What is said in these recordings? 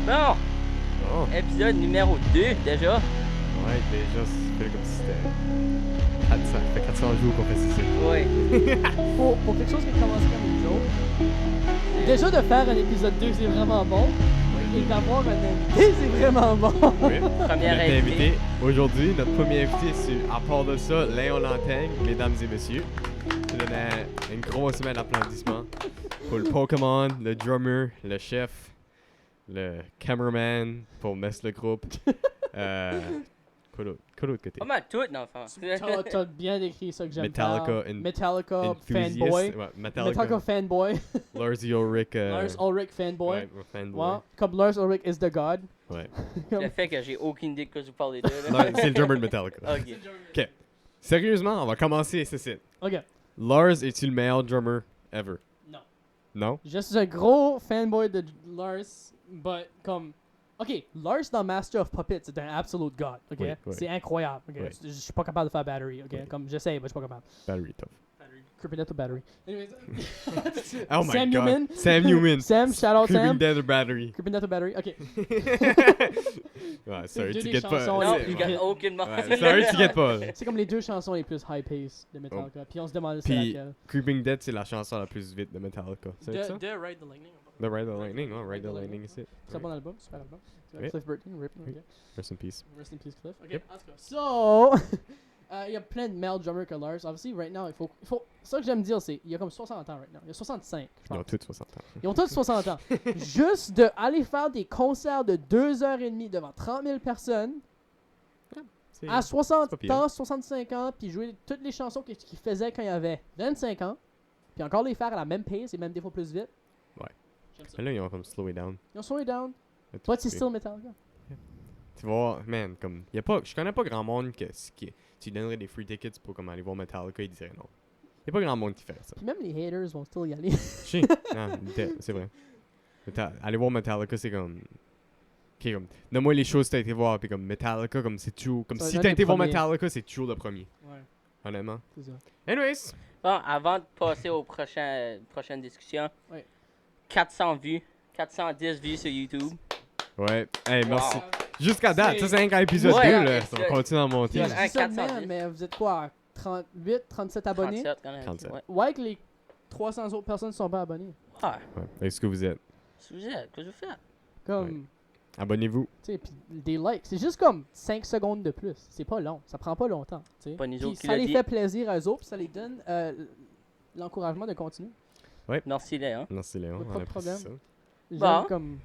Bon, épisode numéro 2 déjà. Ouais, déjà, ça fait comme si c'était 400. Ça fait 400 jours qu'on fait ça. Oui. Pour quelque chose qui commence comme une joke, déjà de faire un épisode 2, c'est vraiment bon. Et d'avoir un invité, c'est vraiment bon. Oui. Première Notre invité. Aujourd'hui, notre premier invité, c'est à part de ça, Léon Lantaigne, mesdames et messieurs. Je donnais une grosse main d'applaudissements pour le Pokémon, le drummer, le chef, le cameraman pour mettre le groupe. Quoi d'autre côté? Pas mal tout, dans le fond. T'as bien décrit ça que j'aime Metallica faire. Metallica Enthusiast. fanboy. Ouais, Metallica fanboy. Lars Ulrich. Lars Ulrich fanboy. Ouais, fanboy. Ouais, comme Lars Ulrich is the god. Ouais. Le fait que j'ai aucune idée de quoi vous parlez de. Non, c'est le drummer de Metallica. Ok. Ok. Sérieusement, on va commencer ici. Ok. Lars, es-tu le meilleur drummer ever? Non. Non? Je suis un gros fanboy de Lars, but comme... Ok, Lars dans Master of Puppets, c'est un absolute god, ok? Oui, oui. C'est incroyable, ok? Oui. Je suis pas capable de faire battery, ok? Oui. Comme j'essaie, mais je suis pas capable. Battery tough. Creepinetto battery. Anyways. Oh my Sam god. Newman. Sam Newman. Sam, shout out Creeping Sam. Dead or Battery. Creepinetto battery, ok. Ouais, sorry, deux tu des guettes pas. chansons Non, les je plus- gagne aucunement. Ouais, sorry, tu guettes pas. C'est comme les deux chansons les plus high-paced de Metallica. Puis on se demandait c'est Puis laquelle. Creeping Dead, c'est la chanson la plus vite de Metallica. C'est ça? De Ride the Lightning. The Ride the Lightning, oh, Ride the Lightning ici. Très bon album, super album. Oui. Cliff Burton, RIP. Oui. ok. Rest in peace. Rest in peace, Cliff. Ok, Yep. en tout cas. So, il y a plein de male drummers que Lars. Obviously, right now, il faut. Ça que j'aime dire, c'est il y a comme 60 ans right now. Il y a 65, je Ils ont pense. tous 60 ans. Ils ont tous 60 ans. Juste d'aller faire des concerts de 2h30 devant 30 000 personnes C'est- à 60 c'est pas pire. ans, 65 ans, puis jouer toutes les chansons qu'ils faisaient quand il avait 25 ans, puis encore les faire à la même pace et même des fois plus vite. Ouais. J'aime ça. Mais là, ils ont comme slow it down. Ils ont slowed it down, Tout but c'est fait. still Metallica. Tu vois, man, comme, y a pas, je connais pas grand monde qui tu donnerais des free tickets pour comme aller voir Metallica, ils diraient non. Y a pas grand monde qui fait ça. Puis même les haters vont still y aller. Chier. Non, c'est vrai. Aller voir Metallica, c'est comme. Ok, comme. Donne-moi les choses que t'as été voir, puis comme Metallica, comme c'est toujours. Comme Ça va si être t'as un été des voir premiers. Metallica, c'est toujours le premier. Ouais, Honnêtement. c'est ça. Anyways. Bon, avant de passer aux prochaines discussions, Ouais. 400 vues, 410 vues sur YouTube. Ouais. Hey, merci. Wow. Jusqu'à date, ça C'est- c'est un épisode Ouais, 2, ok, là. Ça va c'est- continuer à monter. Je Un dis ça de 410. même, mais vous êtes quoi, à 38, 37 abonnés? 37 quand même. 37. Ouais. Ouais, que les 300 autres personnes ne sont pas abonnées. Ouais. Ouais. Est-ce que vous êtes? Qu'est-ce que vous êtes? Qu'est-ce que vous faites? Comme, Abonnez-vous. tu sais, puis des likes. C'est juste comme 5 secondes de plus. C'est pas long. Ça prend pas longtemps, tu sais. Pas nous Puis autres qui ça l'a les dit. fait plaisir à eux autres, puis ça les donne l'encouragement de continuer. Merci, Léon. Merci Léon. Pas de on apprécie problème. ça. J'aime Bon. comme...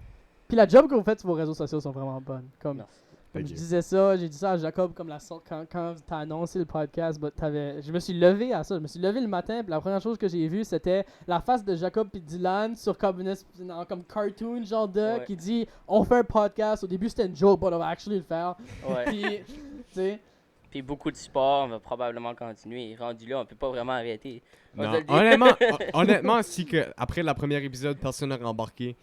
Puis la job que vous faites sur vos réseaux sociaux sont vraiment bonnes. Comme, Merci. comme Thank je you. disais ça, j'ai dit ça à Jacob comme quand t'as annoncé le podcast, je me suis levé à ça. Je me suis levé le matin, puis la première chose que j'ai vue, c'était la face de Jacob et Dylan sur comme, comme cartoon genre Ouais. qui dit on fait un podcast. Au début c'était une joke, but on va actually le faire. Ouais. Puis, tu sais, Puis beaucoup de support, on va probablement continuer. Rendu là, on peut pas vraiment arrêter. On Non, va le dire. honnêtement, si que après le premier épisode, personne n'aurait embarqué,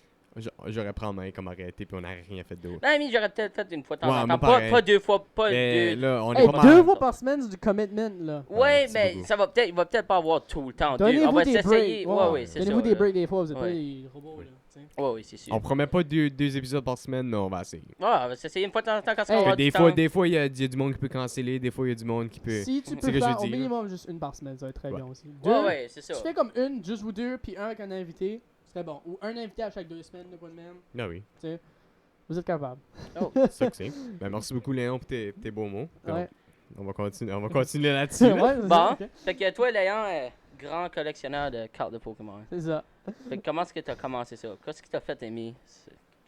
j'aurais pris en main comme arrêté, puis on n'aurait rien fait d'autre. Non, mais j'aurais peut-être fait une fois de temps Ouais, en moi, temps. pareil. Pas 2 fois, pas Mais 2. là, on est hey, pas 2 mal. fois par semaine c'est du commitment là. Ouais, c'est mais beaucoup. il va peut-être pas avoir tout le temps. On Donnez-vous va des s'essayer. breaks. Ouais, ouais, c'est ça. Donnez-vous des là. breaks des fois, vous êtes pas Ouais. des robots là. tu sais. Ouais, ouais, c'est sûr. On promet pas deux épisodes par semaine, mais on va essayer. Ouais, on va s'essayer une fois de temps en temps quand ça Hey, va avoir Des du fois, temps. des fois, il y a du monde qui peut canceller, des fois, il y a du monde qui peut. Si tu c'est peux ce que je faire au dis, là. minimum juste une par semaine, ça va être très Ouais. bien aussi. Ouais, ouais, c'est ça. Tu fais comme une, juste vous deux, puis un avec un invité, c'est bon. Ou un invité à chaque 2 semaines, de quoi de même. Ah oui, Vous êtes capable. c'est ça que c'est. Ben, merci beaucoup, Léon, pour tes beaux mots. Ouais. On va continuer là-dessus. là. Ouais, c'est Bon, ça, ok. fait que toi, Léon, grand collectionneur de cartes de Pokémon. C'est ça. Fait que comment est-ce que t'as commencé ça? Qu'est-ce qui t'a fait aimer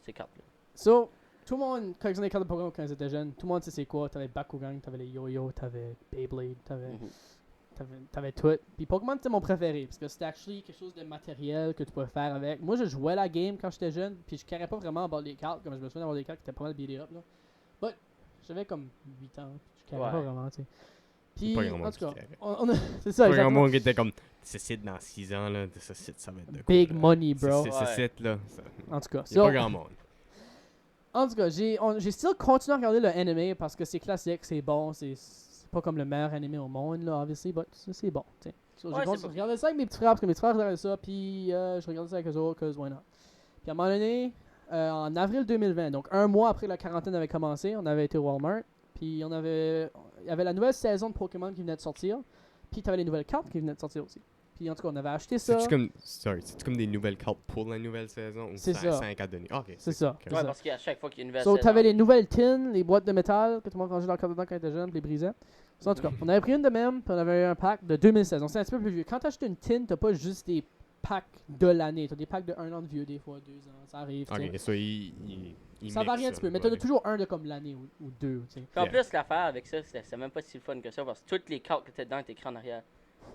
ces cartes-là? So, tout le monde collectionnait des cartes de Pokémon quand ils étaient jeunes. Tout le monde sait c'est quoi. T'avais Bakugan, t'avais les Yo-Yo, t'avais Beyblade, t'avais tout. Puis Pokémon c'était mon préféré parce que c'était actually quelque chose de matériel que tu pouvais faire avec. Moi je jouais la game quand j'étais jeune, puis je carrais pas vraiment avoir des cartes, comme je me souviens d'avoir des cartes qui étaient pas mal beat up là. But j'avais comme 8 ans, puis je carrais Ouais. pas vraiment, tu sais. Puis Pas grand en monde tout cas, qui carrait. c'est ça Pas grand exactement. monde qui était comme, ce site dans 6 ans, là, ce site, ça va être de quoi, Big là. money, bro. Ce Ouais. site, là, En tout cas, il y a so, pas grand monde. en tout cas, j'ai still continué à regarder le anime parce que c'est classique, c'est bon, c'est pas comme le meilleur animé au monde, là, obviously, but c'est bon, tu sais. So, Ouais, je c'est regardais ça avec mes petits frères, parce que mes petits frères regardaient ça, puis je regardais ça avec eux autres, cause why not. Puis à un moment donné, en avril 2020, donc un mois après la quarantaine avait commencé, on avait été au Walmart, puis il y avait la nouvelle saison de Pokémon qui venait de sortir, puis t'avais les nouvelles cartes qui venaient de sortir aussi. Puis en tout cas, on avait acheté ça. C'est-tu comme des nouvelles cartes pour la nouvelle saison ou C'est ça. 5 à donner? Ok. C'est ça. ok. C'est Ouais, ça. parce qu'à chaque fois qu'il y a une nouvelle So, saison. t'avais les nouvelles tins, les boîtes de métal que tout le monde rangeait leur carte dedans quand il était jeune, puis les brisait. So, en tout cas, on avait pris une de même, puis on avait un pack de 2016. Donc c'est un petit peu plus vieux. Quand t'achètes une tin, t'as pas juste des packs de l'année. T'as des packs de 1 an de vieux, des fois 2 ans. Ça arrive. tu sais. Ok, ça, Ça varie un petit peu, mais t'en as toujours un de comme l'année ou deux. Tu sais. Puis en Yeah. plus, l'affaire avec ça, c'est même pas si le fun que ça, parce que toutes les cartes que t'as dedans étaient écrites en arrière.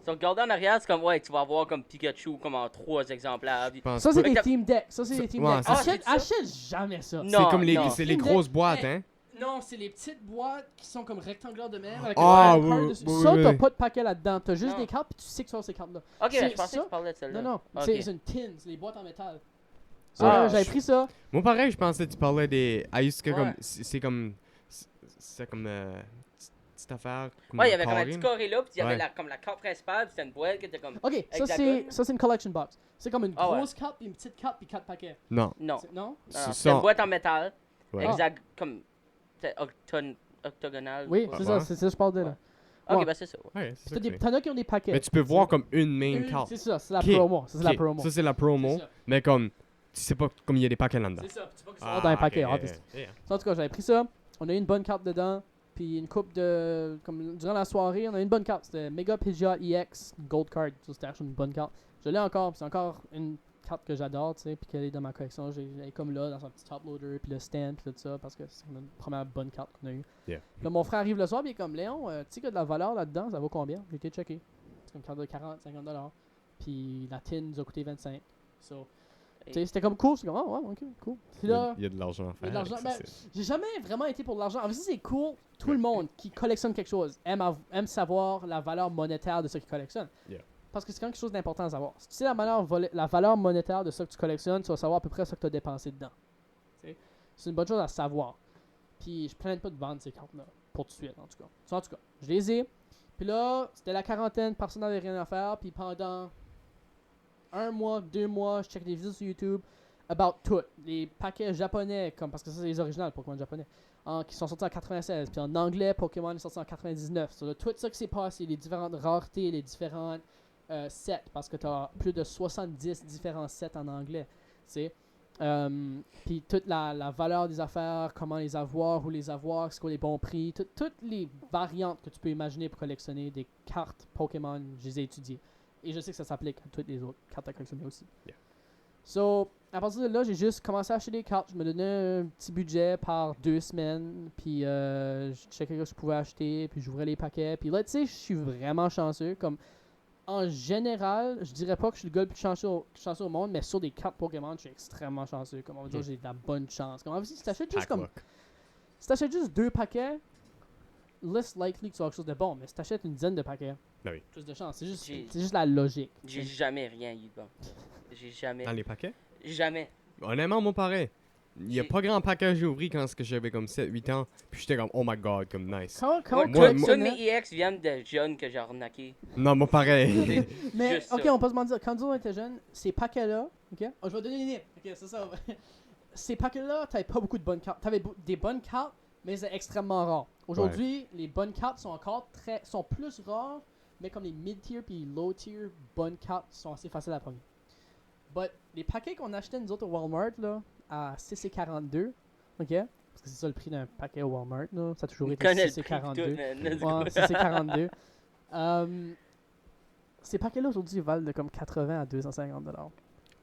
Si on regardait en arrière, c'est comme, ouais, tu vas avoir comme Pikachu comme en 3 exemplaires. Puis- Je pense Ça, c'est pas. des que- team decks. Ça, c'est des team ouais, decks. ça, c'est- Achète jamais ça. Non. C'est comme les Team grosses Deck, boîtes, hey, hein? Non, c'est les petites boîtes qui sont comme rectangulaires de même. Avec Ah, un card oui, dessus. oui, Ça, oui, t'as oui. pas de paquet là-dedans. T'as juste Non. des cartes, puis tu sais que tu as ces cartes-là. Ok, C'est je pensais ça? que tu parlais de celle-là. Non, non, Ok. c'est une tin, c'est les boîtes en métal. Ah, J'avais je- pris ça. Moi, pareil, je pensais que tu parlais des. Ah, juste que Ouais. comme. C'est comme. C'est comme. Petite affaire. Comme Ouais, il y un avait comme un carré, petit carré là, puis il y avait Ouais. comme la carte principale, puis c'était une boîte qui était comme. Ok, ça Hexagone. c'est une collection box. C'est comme une Ah ouais. grosse carte, puis une petite carte, puis 4 paquets. Non. Non. Non? C'est C'était une ça. boîte en métal, Ouais. comme. C'était octogonale. Oui, ou quoi. c'est Ouais. ça, c'est ça que je parlais là. Ok, Ouais. ben c'est ça. Ouais. Ouais, c'est ça. T'as que c'est. T'en as qui ont des paquets. Mais tu peux voir comme une main carte. C'est ça, c'est la Ok. promo. Ça, c'est la Ok, promo. Ça, c'est la promo. C'est ça. Mais comme. Tu sais pas comme il y a des paquets là-dedans. C'est ça, tu vois que ça va dans un paquet, obviously. En tout cas, j'avais pris ça. On a eu une bonne carte dedans. Puis une coupe de. Comme durant la soirée, on a eu une bonne carte. C'était Mega Pidgeot EX Gold Card. Ça, c'était actually une bonne carte. Je l'ai encore. Puis c'est encore une carte que j'adore, tu sais. Puis qu'elle est dans ma collection. Elle est comme là, dans son petit top loader. Puis le stand, puis tout ça. Parce que c'est une première bonne carte qu'on a eue. Yeah. Puis là, mon frère arrive le soir. Puis il est comme Léon, tu sais qu'il y a de la valeur là-dedans. Ça vaut combien? J'ai été checké. C'est une carte de 40, 50 $. Puis la tin nous a coûté 25. So, tu sais, c'était comme cool. C'est comme, oh, ouais, ok, cool. Puis là. Il y a de l'argent à Il y a faire. de l'argent. avec ça, Ben, c'est- j'ai jamais vraiment été pour l'argent. En fait, c'est cool. Tout le monde qui collectionne quelque chose aime savoir la valeur monétaire de ce qu'il collectionne. Yeah. Parce que c'est quand même quelque chose d'important à savoir. Si tu sais la valeur monétaire de ce que tu collectionnes, tu vas savoir à peu près ce que tu as dépensé dedans. T'sais. C'est une bonne chose à savoir. Puis je ne plains pas de vendre ces cartes-là. Pour tout de suite, en tout cas. En tout cas, je les ai. Puis là, c'était la quarantaine, personne n'avait rien à faire. Puis pendant 1 mois, 2 mois, je check des vidéos sur YouTube about tout. Les paquets japonais, comme parce que ça c'est les originales Pokémon japonais, qui sont sortis en 96. Puis en anglais, Pokémon est sorti en 99. So, là, tout ça qui s'est passé, les différentes raretés, les différentes sets, parce que tu as plus de 70 différents sets en anglais. Tu sais. Puis toute la valeur des affaires, comment les avoir, où les avoir, c'est quoi les bons prix, toutes les variantes que tu peux imaginer pour collectionner des cartes Pokémon, je les ai étudiées. Et je sais que ça s'applique à toutes les autres cartes à collectionner aussi. Yeah. So, à partir de là, j'ai juste commencé à acheter des cartes. Je me donnais un petit budget par 2 semaines. Puis je checkais ce que je pouvais acheter. Puis j'ouvrais les paquets. Puis là, tu sais, je suis vraiment chanceux. Comme, en général, je dirais pas que je suis le gars le plus chanceux au monde. Mais sur des cartes Pokémon, je suis extrêmement chanceux. Comme on va dire, j'ai de la bonne chance. Comme, si t'achètes juste Pack comme... luck. Si t'achètes juste 2 paquets, less likely que tu vas avoir quelque chose de bon. Mais si t'achètes une dizaine de paquets, Ben oui. plus de chance. C'est J'ai- juste la logique. J'ai jamais rien eu de bon. J'ai jamais. Dans les paquets? Jamais. Honnêtement, moi, pareil. Il y a J'ai- pas grand paquet que j'ai ouvert quand j'avais comme 7-8 ans. Puis j'étais comme, oh my god, comme nice. Quand Moi, tu moi- tous collectionnais- mes EX viennent de jeunes que j'ai arnaqué. Non, moi, pareil. Mais, Juste ok, ça. on peut se mentir. Quand nous on était jeunes, ces paquets-là, ok, oh, je vais donner les nips. Ok, c'est ça. Ces paquets-là, t'avais pas beaucoup de bonnes cartes. T'avais des bonnes cartes, mais c'est extrêmement rare. Aujourd'hui, les bonnes cartes sont encore sont plus rares, mais comme les mid-tier puis low-tier bonnes cartes sont assez faciles à prendre. But les paquets qu'on achetait nous autres au Walmart là, à 6,42, ok, parce que c'est ça le prix d'un paquet au Walmart là, ça a toujours Je été connais le prix de 6,42. tout, man. Let's Ouais, go. ça, c'est 42. Ces paquets-là aujourd'hui valent de comme 80 à 250 $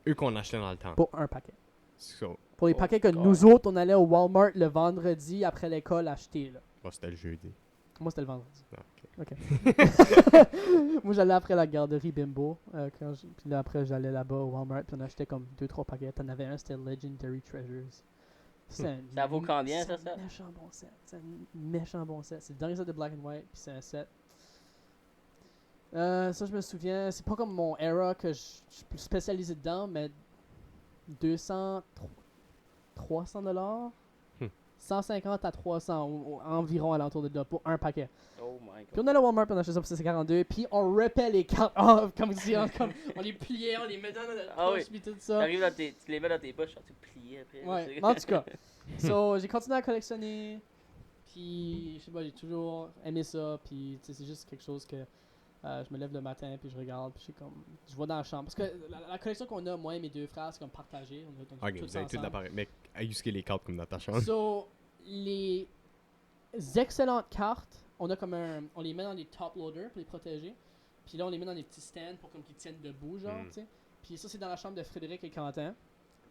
Eux qu'on achetait dans le temps. pour un paquet. So, Pour les Oh paquets que God. nous autres, on allait au Walmart le vendredi après l'école acheter. Là. oh, c'était le jeudi. Moi, c'était le vendredi. Ah, Ok. Moi, j'allais après la garderie Bimbo. Puis là, après, j'allais là-bas au Walmart. Puis on achetait comme 2-3 paquets. T'en avais un, c'était Legendary Treasures. C'est un- Ça vaut combien, ça? C'est un méchant bon set. C'est un méchant bon set. C'est le dernier set de Black and White. Puis c'est un set. Ça, je me souviens. C'est pas comme mon era que je suis plus spécialisé dedans, mais 200, 300 $. Hmm. 150 à 300 environ alentour de là pour un paquet. Oh my Puis god. on allait au Walmart, puis on achetait ça pour 6,42, puis on repait les cartes off, comme si on les pliait, on les mettait dans notre Ah poche, oui. puis tout ça. Tu les mets dans tes poches, tu plies après. Ouais, c'est- mais en tout cas. So, j'ai continué à collectionner, puis je sais pas, j'ai toujours aimé ça, puis tu sais, c'est juste quelque chose que je me lève le matin, puis je regarde, puis je vais dans la chambre. Parce que la collection qu'on a, moi et mes deux frères, c'est comme partagé. On a Ok, tout vous ça avez tout ensemble. l'appareil. Mais ayusquez les cartes comme dans ta chambre. So, les excellentes cartes, on les met dans des top loaders pour les protéger. Puis là, on les met dans des petits stands pour comme qu'ils tiennent debout, genre, Mm. tu sais. Puis ça, c'est dans la chambre de Frédéric et Quentin.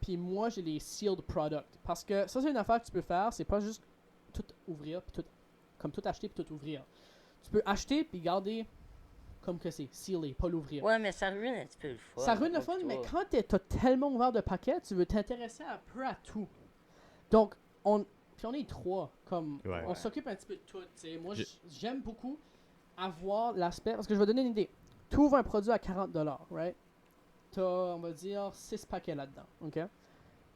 Puis moi, j'ai les sealed products. Parce que ça, c'est une affaire que tu peux faire. C'est pas juste tout ouvrir, puis tout acheter, puis tout ouvrir. Tu peux acheter, puis garder comme que c'est sealé, pas l'ouvrir. Ouais, mais ça ruine un petit peu le fun. Ça ruine le pour fun, mais toi. quand t'as tellement ouvert de paquets, tu veux t'intéresser un peu à tout. Donc, on est trois. Comme, Ouais. on s'occupe un petit peu de tout. T'sais. Moi, J'ai- j'aime beaucoup avoir l'aspect. Parce que je vais donner une idée. Tu ouvres un produit à 40$, right? T'as, on va dire, 6 paquets là-dedans. OK?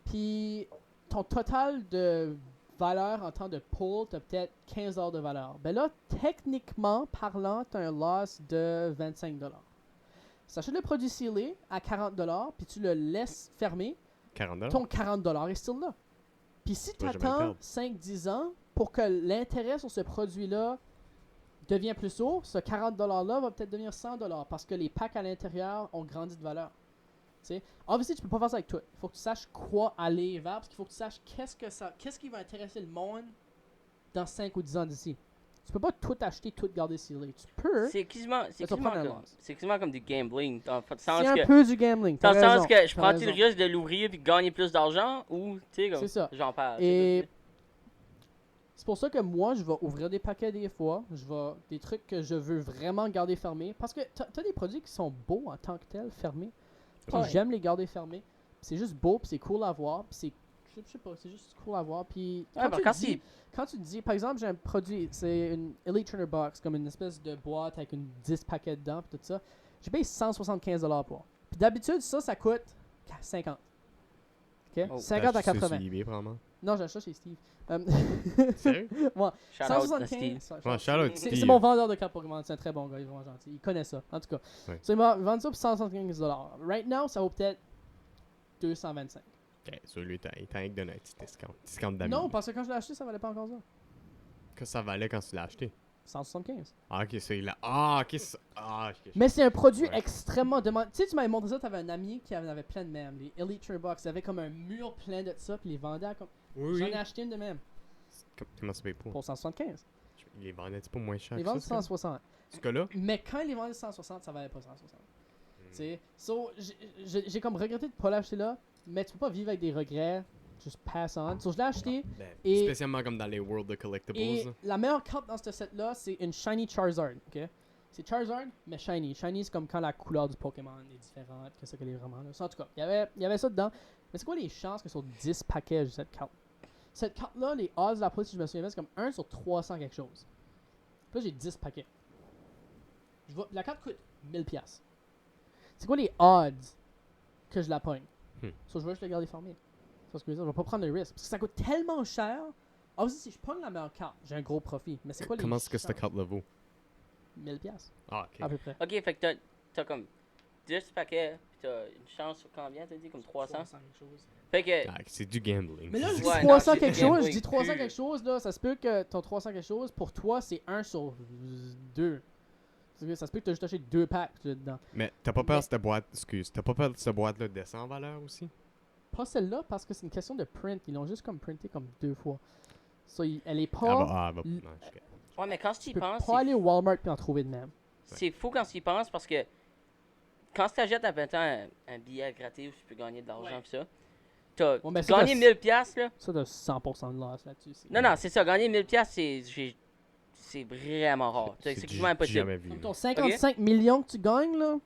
Puis, ton total de valeur en temps de pull, t'as peut-être 15$ de valeur. Ben là, techniquement parlant, t'as un loss de 25$. Tu achètes le produit scellé à 40$, puis tu le laisses fermer, 40$. ton 40$ est still là. Puis si tu Ouais, je vais le attends perdre. 5-10 ans pour que l'intérêt sur ce produit-là devienne plus haut, ce 40$-là va peut-être devenir 100$ parce que les packs à l'intérieur ont grandi de valeur. T'sais? Obviously, tu peux pas faire ça avec tout. Il faut que tu saches quoi aller vers parce qu'il faut que tu saches qu'est-ce qui va intéresser le monde dans 5 ou 10 ans d'ici. Tu peux pas tout acheter, tout garder scellé. Tu peux. C'est quasiment, Ça va prendre un comme, loss. c'est quasiment comme du gambling. Dans le C'est sens un que, peu du gambling. dans T'as le sens raison, que je t'as prends-tu le raison. risque de l'ouvrir puis de gagner plus d'argent ou, tu sais, comme, C'est ça. j'en perds. Et c'est pour ça que moi, je vais ouvrir des paquets des fois. Des trucs que je veux vraiment garder fermés. Parce que t'as des produits qui sont beaux en tant que tels, fermés. Puis Ouais. j'aime les garder fermés. Puis c'est juste beau, puis c'est cool à voir. Puis je sais pas, c'est juste cool à voir. Puis Ouais, parce que quand tu dis, par exemple, j'ai un produit, c'est une Elite Turner Box, comme une espèce de boîte avec une 10 paquets dedans, puis tout ça. J'ai payé 175$ pour. Puis d'habitude, ça coûte 50. OK? Oh. 50 à T'as acheté ça 80. sur eBay, probablement. Non, j'ai acheté ça chez Steve. Sérieux? shout out to 175. Steve. Ouais, shout out C'est Steve. mon vendeur de cartes Pokémon, c'est un très bon gars, il est vraiment gentil. Il connaît ça, en tout cas. Ouais. So, il m'a vendu ça pour 175$. Right now, ça vaut peut-être 225. Ok, sur lui, il t'a donné un petit discount. Discount d'amis. Non, parce que quand je l'ai acheté, ça valait pas encore ça. Que ça valait quand tu l'as acheté. 175. Ah, ok, c'est là. Ah, ok, ok. Mais c'est un produit Ouais. extrêmement demandé. Tu sais, tu m'avais montré ça, t'avais un ami qui en avait plein de même. Les Elite Turner Box, ils avaient comme un mur plein de ça, puis ils les vendaient à comme. Oui, J'en oui. ai acheté une de même Comment ça paye pour? pour 175. Il les vendait-tu pas moins cher Ils que vendent ça? 160. Ce cas-là? Mais quand ils les vendaient 160, ça valait pas 160. Tu sais, so, j'ai comme regretté de pas l'acheter là, mais tu peux pas vivre avec des regrets, just pass on. So, je l'ai acheté, Ben, Et- spécialement comme dans les World of Collectibles. et là. la meilleure carte dans ce set-là, c'est une Shiny Charizard, ok? C'est Charizard, mais Shiny. Shiny, c'est comme quand la couleur du Pokémon est différente, que ça qu'elle est vraiment là. So, en tout cas, il y avait ça dedans. Mais c'est quoi les chances que sur 10 paquets, j'ai cette carte? Cette carte-là, les odds de la police, si je me souviens bien, c'est comme 1 sur 300 quelque chose. Puis là, j'ai 10 paquets. La carte coûte 1000$. C'est quoi les odds que je la pogne? So, je vais juste le garder fermé. C'est ce que je veux dire. Je vais pas prendre le risque. Parce que ça coûte tellement cher. Ah, aussi, si je pogne la meilleure carte, j'ai un gros profit. Mais c'est quoi les Comment est-ce que cette chances? carte-là vaut? 1000$, Ah, ok. à peu près. Ok, fait que t'as comme 10 paquets, pis t'as une chance sur combien, t'as dit? Comme 300? quelque chose. Fait que, Ah, c'est du gambling. Mais là, je dis Ouais, 300 non, c'est quelque du chose. Je gambling dis 300 pur. quelque chose, là. Ça se peut que ton 300 quelque chose, pour toi, c'est 1 sur 2. Ça se peut que tu as juste acheté 2 packs là-dedans. Mais t'as pas peur de cette boîte, excuse, t'as pas peur de cette boîte-là descend en valeur aussi? Pas celle-là, parce que c'est une question de print. Ils l'ont juste comme printé comme 2 fois. So, elle est Ah, pas... bah, l- non, je sais. ouais, mais quand tu Tu y peux penses, pas aller au Walmart puis en trouver de même. c'est fou quand tu y penses parce que quand tu achètes à 20 ans un billet à gratter où tu peux gagner de l'argent Ouais. pis ça, t'as Ouais, mais ça, gagné t'as- 1000$, là. Ça, t'as 100% de loss là-dessus. Non, non, c'est ça, gagner 1000$, c'est vraiment rare. C'est J'ai quasiment impossible. jamais vu. Comme ton 55 millions que tu gagnes, là,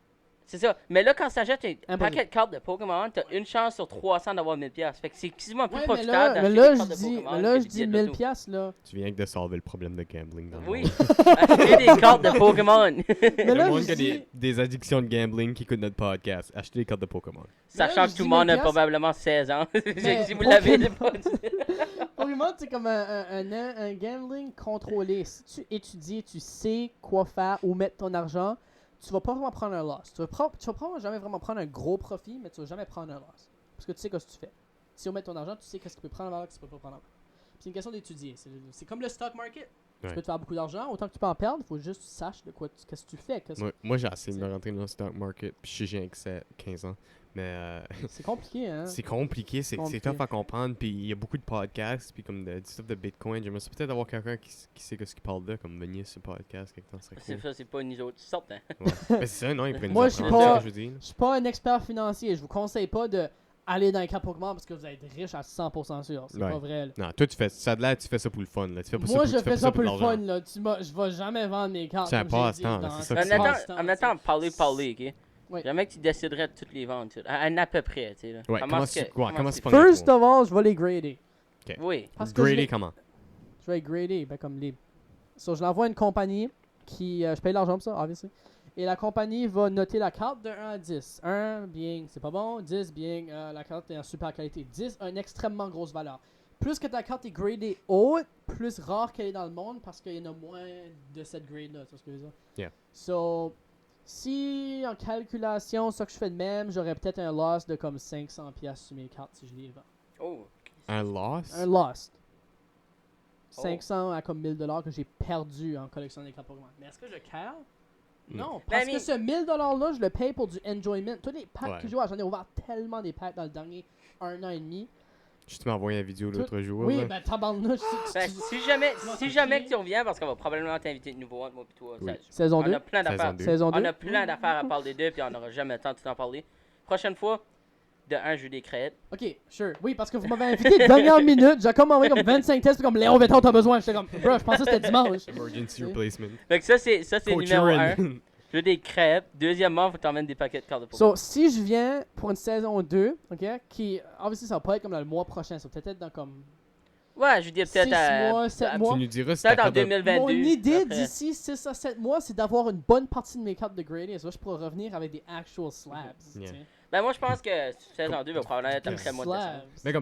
C'est ça. Mais là, quand tu achètes un Impossible. paquet de cartes de Pokémon, t'as une chance sur 300 d'avoir 1000$. Fait que c'est quasiment plus Ouais, mais profitable là, d'acheter mais là, des je cartes de dis, Pokémon mais là, que je des dis billets de 1000 loto. piastres, là. Tu viens que de solver le problème de gambling dans le Oui. monde. Acheter des cartes de Pokémon. Mais Le là, monde je qui a dis, des addictions de gambling qui écoutent notre podcast, achetez des cartes de Pokémon. Sachant je que tout dis le monde 1000 a piastres. probablement 16 ans. Mais Si vous l'avez Pokémon- pas dit. Pokémon, c'est comme un gambling contrôlé. Si tu étudies, tu sais quoi faire, où mettre ton argent, tu vas pas vraiment prendre un loss. Tu vas probablement jamais vraiment prendre un gros profit, mais tu vas jamais prendre un loss. Parce que tu sais ce que tu fais. Si on met ton argent, tu sais qu'est-ce qui peut prendre en valeur, qu'est-ce qui peut pas prendre en valeur. C'est une question d'étudier. C'est comme le stock market. Tu Ouais. peux te faire beaucoup d'argent, autant que tu peux en perdre, il faut juste que tu saches de quoi qu'est-ce que tu fais. Moi j'ai essayé de me rentrer dans le stock market, puis je sais j'ai que 15 ans. Mais C'est compliqué, hein. c'est compliqué, c'est compliqué. tough à comprendre, puis il y a beaucoup de podcasts, puis comme du stuff de Bitcoin. J'aimerais ça peut-être avoir quelqu'un qui sait ce qu'il parle de, comme venir sur le podcast, quelque temps, ce serait C'est cool. ça, c'est pas nous autres. Sortent, hein. Ouais. Mais c'est ça, non, ils prennent Moi, nous je suis apprendre, pas- c'est ce que je veux dire. Je suis pas un expert financier. Je vous conseille pas de aller dans les cartes Pokémon parce que vous allez être riche à 100% sûr. C'est Ouais. pas vrai. Là. Non, toi, ça a de l'air, tu fais ça pour le fun, là. Tu fais pas Moi, ça je tu fais ça pour le l'argent. fun. Là. Je vais jamais vendre mes cartes. C'est un comme j'ai passe-temps, dit, là, dans- c'est ça c'est que un c'est. passe-temps, En attendant, parler, ok? Oui. Jamais que tu déciderais de toutes les vendre, tu sais. À peu près, tu sais. là. Ouais, comment c'est- tu comment c'est- tu pognes First of all, je vais les grader. Oui. Parce que je Grader les- comment? Je vais les grader, ben comme les... So, je l'envoie à une compagnie qui... je paye l'argent pour ça, obviously. Et la compagnie va noter la carte de 1 à 10. 1 bien, c'est pas bon. 10 bien, la carte est en super qualité. 10 a une extrêmement grosse valeur. Plus que ta carte est gradée haute, plus rare qu'elle est dans le monde parce qu'il y en a moins de cette grade-là. Tu vois ce que je veux dire? Yeah. So, si en calculation, ça que je fais de même, j'aurais peut-être un loss de comme 500$ sur mes cartes si je les vends. Oh. Un loss? Un loss. Oh. 500 à comme 1000$ que j'ai perdu en collectionnant des cartes Pokémon. Mais est-ce que je care? Non, Ben, parce mais- que ce 1000$-là, je le paye pour du enjoyment. Tous les packs Ouais. que je vois, j'en ai ouvert tellement des packs dans le dernier 1 an et demi. Je t'ai envoyé une vidéo l'autre jour. Oui, là. ben tabarnouche. Ben, si jamais que tu reviens, parce qu'on va probablement t'inviter de nouveau entre moi et toi. Oui. ça- Saison on 2. a plein d'affaires. Saison 2. Saison 2. On a plein d'affaires à parler d'eux, puis on n'aura jamais le temps de tout en parler. Prochaine fois, de un, je veux des crêpes. Ok, sure. Oui, parce que vous m'avez invité dernière minute. J'ai comme envoyé comme 25 tests, puis comme Léon Véton, t'as besoin. J'étais comme, bro, je pensais que c'était dimanche. Emergency Oui. replacement. Fait que ça, c'est Coach numéro Aaron. 1. Je veux des crêpes. Deuxièmement, faut t'emmener des paquets de cartes de Pokémon. So, si je viens pour une saison 2, ok, qui, obviously, ça va pas être comme dans le mois prochain, ça va peut-être être dans comme Ouais, je veux dire 6 peut-être mois, 7 mois. Tu nous diras si peut-être ta en carte de- 2022. Mon idée après. d'ici 6 à 7 mois, c'est d'avoir une bonne partie de mes cartes de grading. Ça, je pourrais revenir avec des actual slabs. Yeah. tu sais. Ben moi, je pense que saison 2 va probablement être après le mois de décembre. Slabs. Mais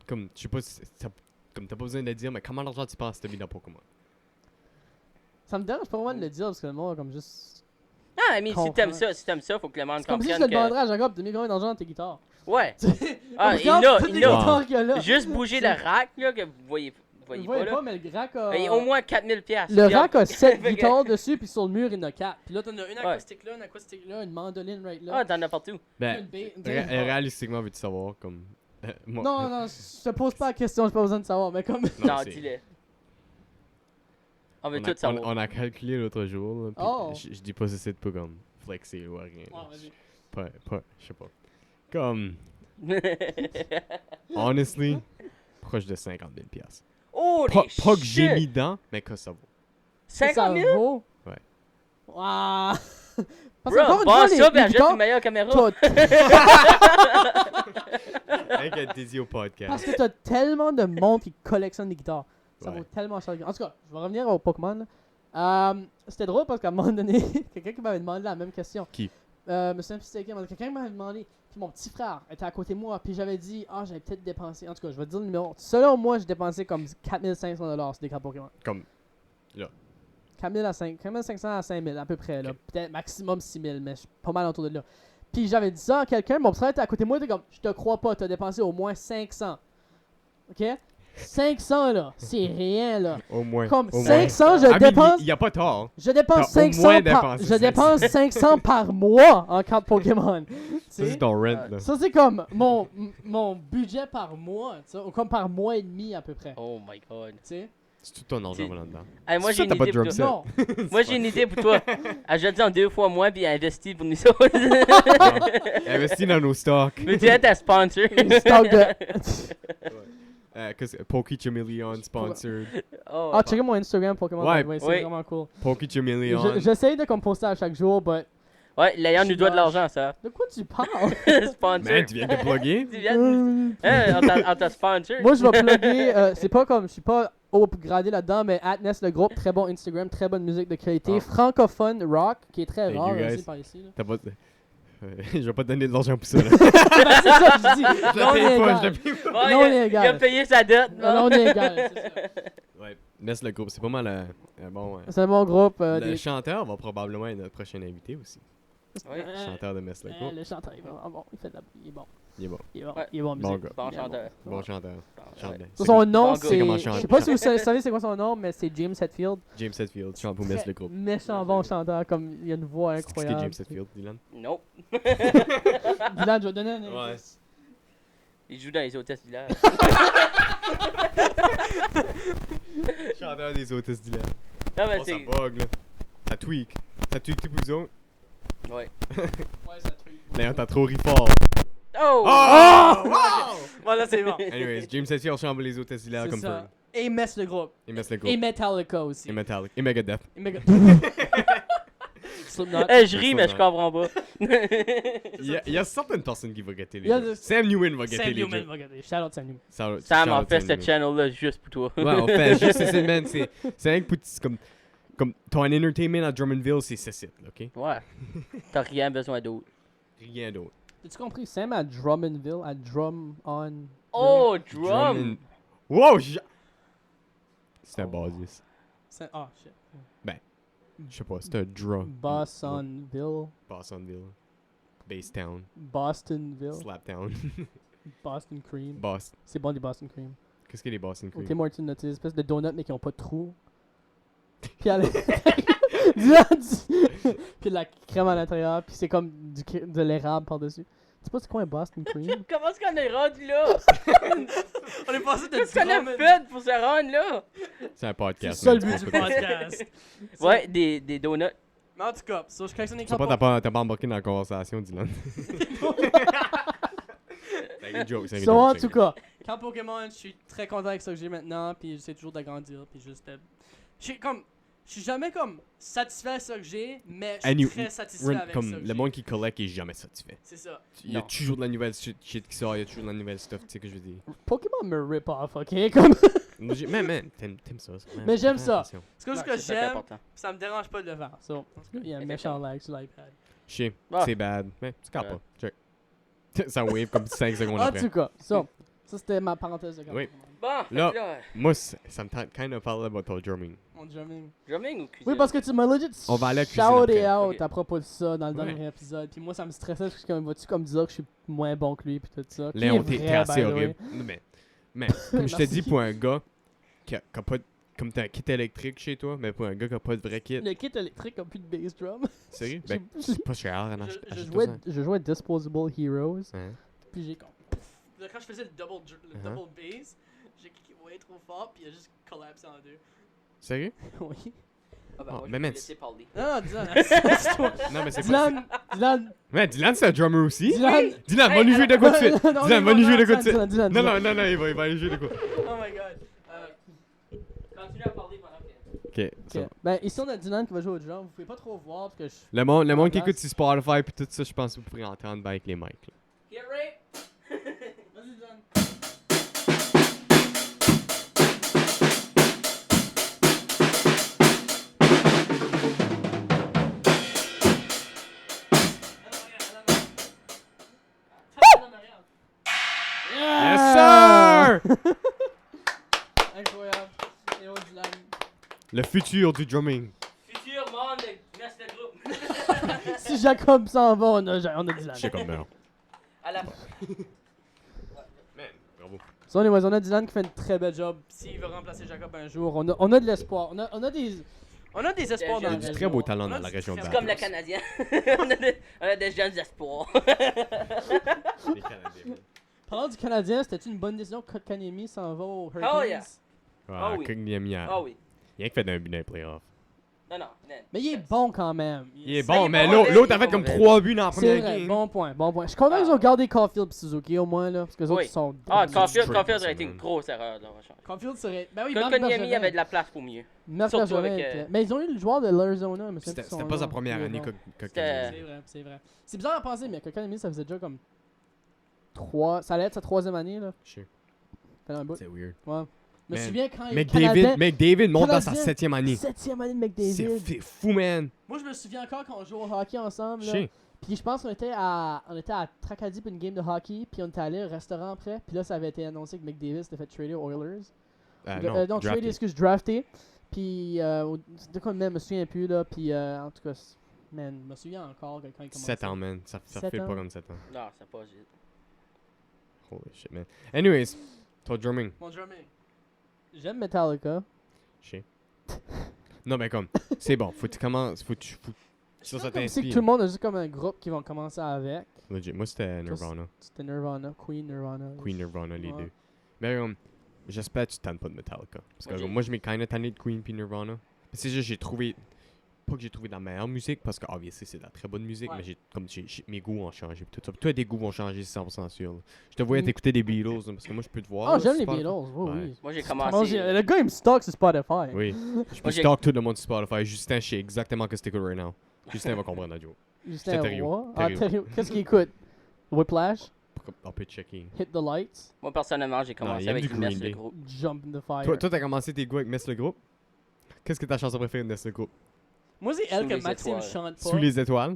comme, je sais pas si comme t'as pas besoin de le dire, mais comment l'argent tu penses que t'as mis dans Pokémon? Ça me dérange pas vraiment de le dire parce que le monde, comme juste. Ah, mais si t'aimes ça, faut que le monde C'est comme si je comprenne le demanderais que... à Jacob, t'as mis combien d'argent dans tes guitares? Ouais. Ah, il Regarde l'a, toutes il les l'a. guitares qu'il y a là. Juste bouger le rack, là, que vous voyez Vous pas, voyez là. pas, mais le rack a. Et au moins 4000 piastres. Le rack a 7 Fait que- guitares dessus, puis sur le mur, il y en a 4. Puis là, t'en as une Ouais. acoustique là, une acoustique là, une mandoline right là. Ah, t'en as partout. Ben, une ba- réalistiquement, veux-tu savoir, comme... moi- Non, non, je te pose pas la question, j'ai pas besoin de savoir, mais comme. Non, c'est- dis-le. On veut On tout a, savoir. on a calculé l'autre jour, là, puis Oh. je dis pas ça, c'est pas comme flexer ou rien. Ah, là. vas-y. Pas, je sais pas. Comme, honestly, proche de 50 000 piastres. Oh, Pas, les pas que j'ai shit! mis dedans, mais que ça vaut. 50 000? Ça vaut? Ouais. Waouh! Parce Bro, qu'encore une bon fois, ça, les puis achète guitares, une meilleure caméra. Rien qu'à dédié au parce podcast. que t'as tellement de monde qui collectionne des guitares. Ça Ouais. vaut tellement cher. En tout cas, je vais revenir au Pokémon. C'était drôle parce qu'à un moment donné, quelqu'un qui m'avait demandé la même question. Qui? Monsieur Mistake, quelqu'un m'avait demandé. Puis mon petit frère était à côté de moi. Puis j'avais dit, j'avais peut-être dépensé. En tout cas, je vais te dire le numéro. Selon moi, j'ai dépensé comme 4500$ sur des cartes Pokémon. Comme, là. 4500 à 5000 à peu près. Là. Ok. Peut-être maximum 6000, mais je suis pas mal autour de là. Puis j'avais dit ça à quelqu'un, mon petit frère était à côté de moi, il était comme, je te crois pas, t'as dépensé au moins 500. Ok? 500 là, c'est rien là. Au moins. Comme au 500, moins. je dépense. Il y a pas tort. Je dépense T'as au 500 moins par, dépensé je dépense 500 par mois en cartes Pokémon. Tu Ça, sais? c'est ton rent, là. Ça c'est comme mon budget par mois, tu sais, ou comme par mois et demi à peu près. Oh my god. Tu sais? C'est tout ton argent là-dedans. Hey, moi, Ça, j'ai une t'as pas idée de pour drum toi. set. Non. Moi, j'ai une idée pour toi. Achète-en 2 fois moins, puis investis pour nous autres. Investis dans nos stocks. Veux-tu être ta sponsor? Stock de. Pokechameleon sponsored. Oh, Ah, checkez mon Instagram Pokémon. Ouais. by the way, c'est Oui. vraiment cool. Pokechameleon. J'essaye de comme poster à chaque jour, but Ouais, Léon nous doit de Lâche. l'argent, ça. De quoi tu parles? Sponsor. Man, tu viens de plugger? Tu viens de... on t'a sponsor. Moi, je vais plugger. C'est pas comme. Je suis pas upgradé là-dedans, mais Atness le groupe, très bon Instagram, très bonne musique de qualité. Ah. Francophone rock, qui est très Thank rare you, aussi guys. par ici. Là. T'as pas... je vais pas te donner de l'argent pour ça, là. Ben, c'est ça que je dis. Je Non, le paye pas, je légal. le paye pas. Ouais, Non, il légal. a payé sa dette. Non, on est égal, c'est ça. Ouais, laisse le groupe, c'est pas mal bon. C'est un bon groupe. Le Des... chanteur va probablement être notre prochain invité aussi. Ouais. Le chanteur de Mess le groupe. Le chanteur, il est vraiment bon. Il fait de la... Il est bon. Il est bon. Il est bon. Ouais. Il est bon en Bon musique. gars. Bon Il est chanteur. Bon chanteur. Chante bien. Sur son nom, Bon gars. c'est. C'est comment Je chanter. sais pas si vous savez c'est quoi son nom, mais c'est James Hetfield. James Hetfield, chante pour Mess le groupe. Méchant bon chanteur, comme il a une voix C'est qui incroyable. James Hetfield, Dylan? Nope. Dylan, je vais te donner un indice. Il joue dans les hôtesses du village. Chanteur des hôtesses Dylan. Non, mais Oh, ça c'est... bug, là. Ça tweak. Ça tweak tout pour vous autres. Ouais. Ouais, ça tweet. D'ailleurs, t'as trop ri fort. Oh! Oh! Wow! Voilà, c'est bon. Anyways, James Hetfield chante pour les hôtesses Dylan C'est comme ça. ça. Et Mess le groupe. Et Mess le Et groupe. Metallica aussi. Et Metallic. Et Megadeth. Et Mega- Slipknot. Hey, je ris, mais je comprends pas. Il y a certaines personnes qui vont gâter les Il y a jeux. de- Sam Newman va Sam gâter les Newman jeux. va regarder. Shout out Sam Newman. Sam en fait ce channel-là juste pour toi. Ouais, on fait juste c'est man, c'est rien que pour comme ton entertainment à Drummondville, c'est ce site, là, OK? Ouais. T'as rien besoin d'autre. Rien d'autre. As-tu compris? Sam à Drummondville, à Drum on. Oh, drum! Drummond- Wow! C'est un bassiste. Oh shit. Je sais pas, c'est un drum. Bostonville. Bostonville. Basetown. Bostonville. Slaptown. Boston Cream. Boss. C'est bon des Boston Cream. Qu'est-ce que les Boston Cream? Tim Hortons, là, des espèces de donuts mais qui ont pas de trous. Puis elle puis de la crème à l'intérieur, puis c'est comme de l'érable par-dessus. Tu sais pas c'est quoi un Boston Cream? Comment est-ce qu'on est rendu là? On est passé Qu'est-ce qu'on a fait pour se rendre là? C'est un C'est podcast. ça le man, but tu du peux pas- podcast. Ouais, des donuts. Mais en tout cas, so, je collectionne des Tu sais pas, crampons. t'as pas embarqué dans la conversation, Dylan. C'est un joke, c'est un So, joke, en c'est tout un joke. cas, quand Pokémon, je suis très content avec ce que j'ai maintenant, puis j'essaie toujours d'agrandir, puis juste. Je suis jamais comme satisfait avec ce que j'ai, mais je suis très satisfait avec comme ce que le j'ai. monde qui collecte est jamais satisfait. C'est ça. Il y a Non. toujours de la nouvelle shit qui sort, il y a toujours de la nouvelle stuff, tu sais que je veux dire. Pokémon me rip off, ok? Comme. Moi, man, t'aimes ça. Mais j'aime ça. Attention. C'est juste Ouais, que c'est ça qui est j'aime, important. ça me dérange pas de le faire. So, en tout cas, il y a un méchant lag sur l'iPad. Je sais, Ah. c'est bad, mais tu capes Ouais. pas. Check. Ça wave comme 5 secondes En après. tout cas, ça c'était ma parenthèse de Oui. Pokémon. Bon, Là- là, Moi, ça me tente kind of parler about ton drumming. Mon drumming. drumming ou cuisine? Oui, parce que tu m'as legit On va aller à la cuisine shouté après. out Ok. à propos de ça dans le Ouais. dernier épisode. Puis moi, ça me stressait parce que je suis comme, vas-tu comme dire que je suis moins bon que lui, puis tout ça. Qui Léon, est t'es vrai, assez by the way. horrible. Mais comme je t'ai Merci. dit, pour un gars qui a pas de. Comme t'as un kit électrique chez toi, mais pour un gars qui a pas de vrai kit. Le kit électrique a plus de bass drum. Sérieux? J'ai- Ben, c'est pas cher, hein, Je jouais Disposable Heroes, Hein? puis j'ai comme. Là, quand je faisais le double bass, j'ai cliqué way trop fort, puis il a juste collapsé en deux. Sérieux? Oui. Ah ben, Oh, moi, je mais vais man, te laisser parler. Non, Dylan, assis-toi. Non, mais c'est pas. Dylan, Mais Dylan, c'est un drummer aussi. Dylan. Dylan, va Hey, nous jouer de quoi de suite. Non, Dylan, va nous jouer de quoi de suite. Dylan, Non, non, non, il va aller jouer de quoi. Oh my god. Continue à parler pendant que... Ok, ça va. Ok. Ben, ici, on a Dylan qui va jouer au drum. Vous pouvez pas trop voir parce que je. Le monde qui Place. écoute sur Spotify puis tout ça, je pense que vous pourrez entendre bien avec les mics. Là. Get ready! Vas-y, Dylan. Yes, sir! Incroyable. Et oh, Dylan. Le futur du drumming. Futur monde de Mess le groupe. Si Jacob s'en va, on a Dylan. Je sais comme meurt. À la... Man, bravo. So, anyways, on a Dylan qui fait une très belle job. S'il veut remplacer Jacob un jour, on a de l'espoir. On a des espoirs Il y dans a la du région. très beau talent On a dans la du région très de C'est beau comme le talent. Canadien. on a des jeunes espoirs. Les Canadiens. Parlant du Canadien, c'était une bonne décision que Kotkaniemi s'en va au Hurricanes? Oh, yeah. Ah, oui. Kotkaniemi a Ah oui. rien que fait d'un but dans les playoffs. Non. Mais il est bon quand même. Il est Ça, il bon, est mais pas mauvais, l'autre il a est fait pas comme mauvais. 3 buts dans la C'est première vrai, game. bon point. Je suis content qu'ils ont gardé Caulfield et Suzuki au moins, là. Parce que les autres, Oui. ils sont. Ah, Caulfield- Caulfield aurait été man. une grosse erreur de leur échange. Caulfield serait. Ben oui, Kotkaniemi avait de la place pour mieux. Marc surtout Bergevin avec, était- Mais ils ont eu le joueur de l'Arizona, mais C'était pas sa première année, C'était- C'est vrai. C'est bizarre à penser, mais Kotkaniemi, ça faisait déjà comme 3. Ça allait être sa 3e année, là. Je sais. Ça fait un bout. C'est weird. Ouais. Je me Man. souviens quand il Canadien- McDavid monte dans sa Canadien, 7e année. 7e année de McDavid. C'est fou, man. Moi, je me souviens encore quand on jouait au hockey ensemble. Je Là. sais. Puis je pense qu'on était à Tracadie pour une game de hockey. Puis on était allé au restaurant après. Puis là, ça avait été annoncé que McDavid s'était fait trader aux Oilers. Non, drafté. trader, excuse, drafté. Puis c'était quoi, même, je me souviens plus. Là. Puis en tout cas, man, je me souviens encore que quand il commençait. 7 ans, man. Ça 7 fait ans. pas comme 7 ans. Non, c'est pas juste. Holy shit, man. Anyways, toi, drumming. Mon drumming. J'aime Metallica. Je sais. Non, mais comme, c'est bon. Faut que tu commences. Ça C'est ça comme si t'inspire. tout le monde a juste comme un groupe qui vont commencer avec. Legit. Moi, c'était Nirvana. C'était Nirvana, Queen Nirvana. Queen Nirvana, les Ouais. deux. Mais j'espère que tu tannes pas de Metallica. Parce que Moi, j'ai- moi, je m'ai kinda tanné de Queen puis Nirvana. C'est juste, j'ai trouvé. Pas que j'ai trouvé de la meilleure musique, parce que, obviously, c'est de la très bonne musique, Ouais. mais mes goûts ont changé. Pis tout ça. Pis toi, tes goûts vont changer, c'est 100% sûr. Là. Je te voyais t'écouter des Beatles, là, parce que moi, je peux te voir. Oh, là, j'aime sur les Spotify. Beatles. Oui, Ouais. oui. Moi, j'ai Comment commencé. le gars, il me stocke sur Spotify. Oui. Je peux j'ai- stock tout le monde sur Spotify. Justin, je sais exactement ce que t'écoutes right now. Justin va comprendre la joke. Justin C'était Roy. Thériault. Ah, Thériault. Qu'est-ce qu'il écoute? Whiplash, On peut checker. Hit the Lights, Moi, personnellement, j'ai il commencé aime avec du du Mess Green le Day. groupe. Jump in the Fire. Toi, t'as commencé tes goûts avec Mess le groupe. Qu'est-ce que ta chanson préférée de Mess le groupe? Moi, c'est elle Sous que les Maxime étoiles. chante pas. Sous les étoiles.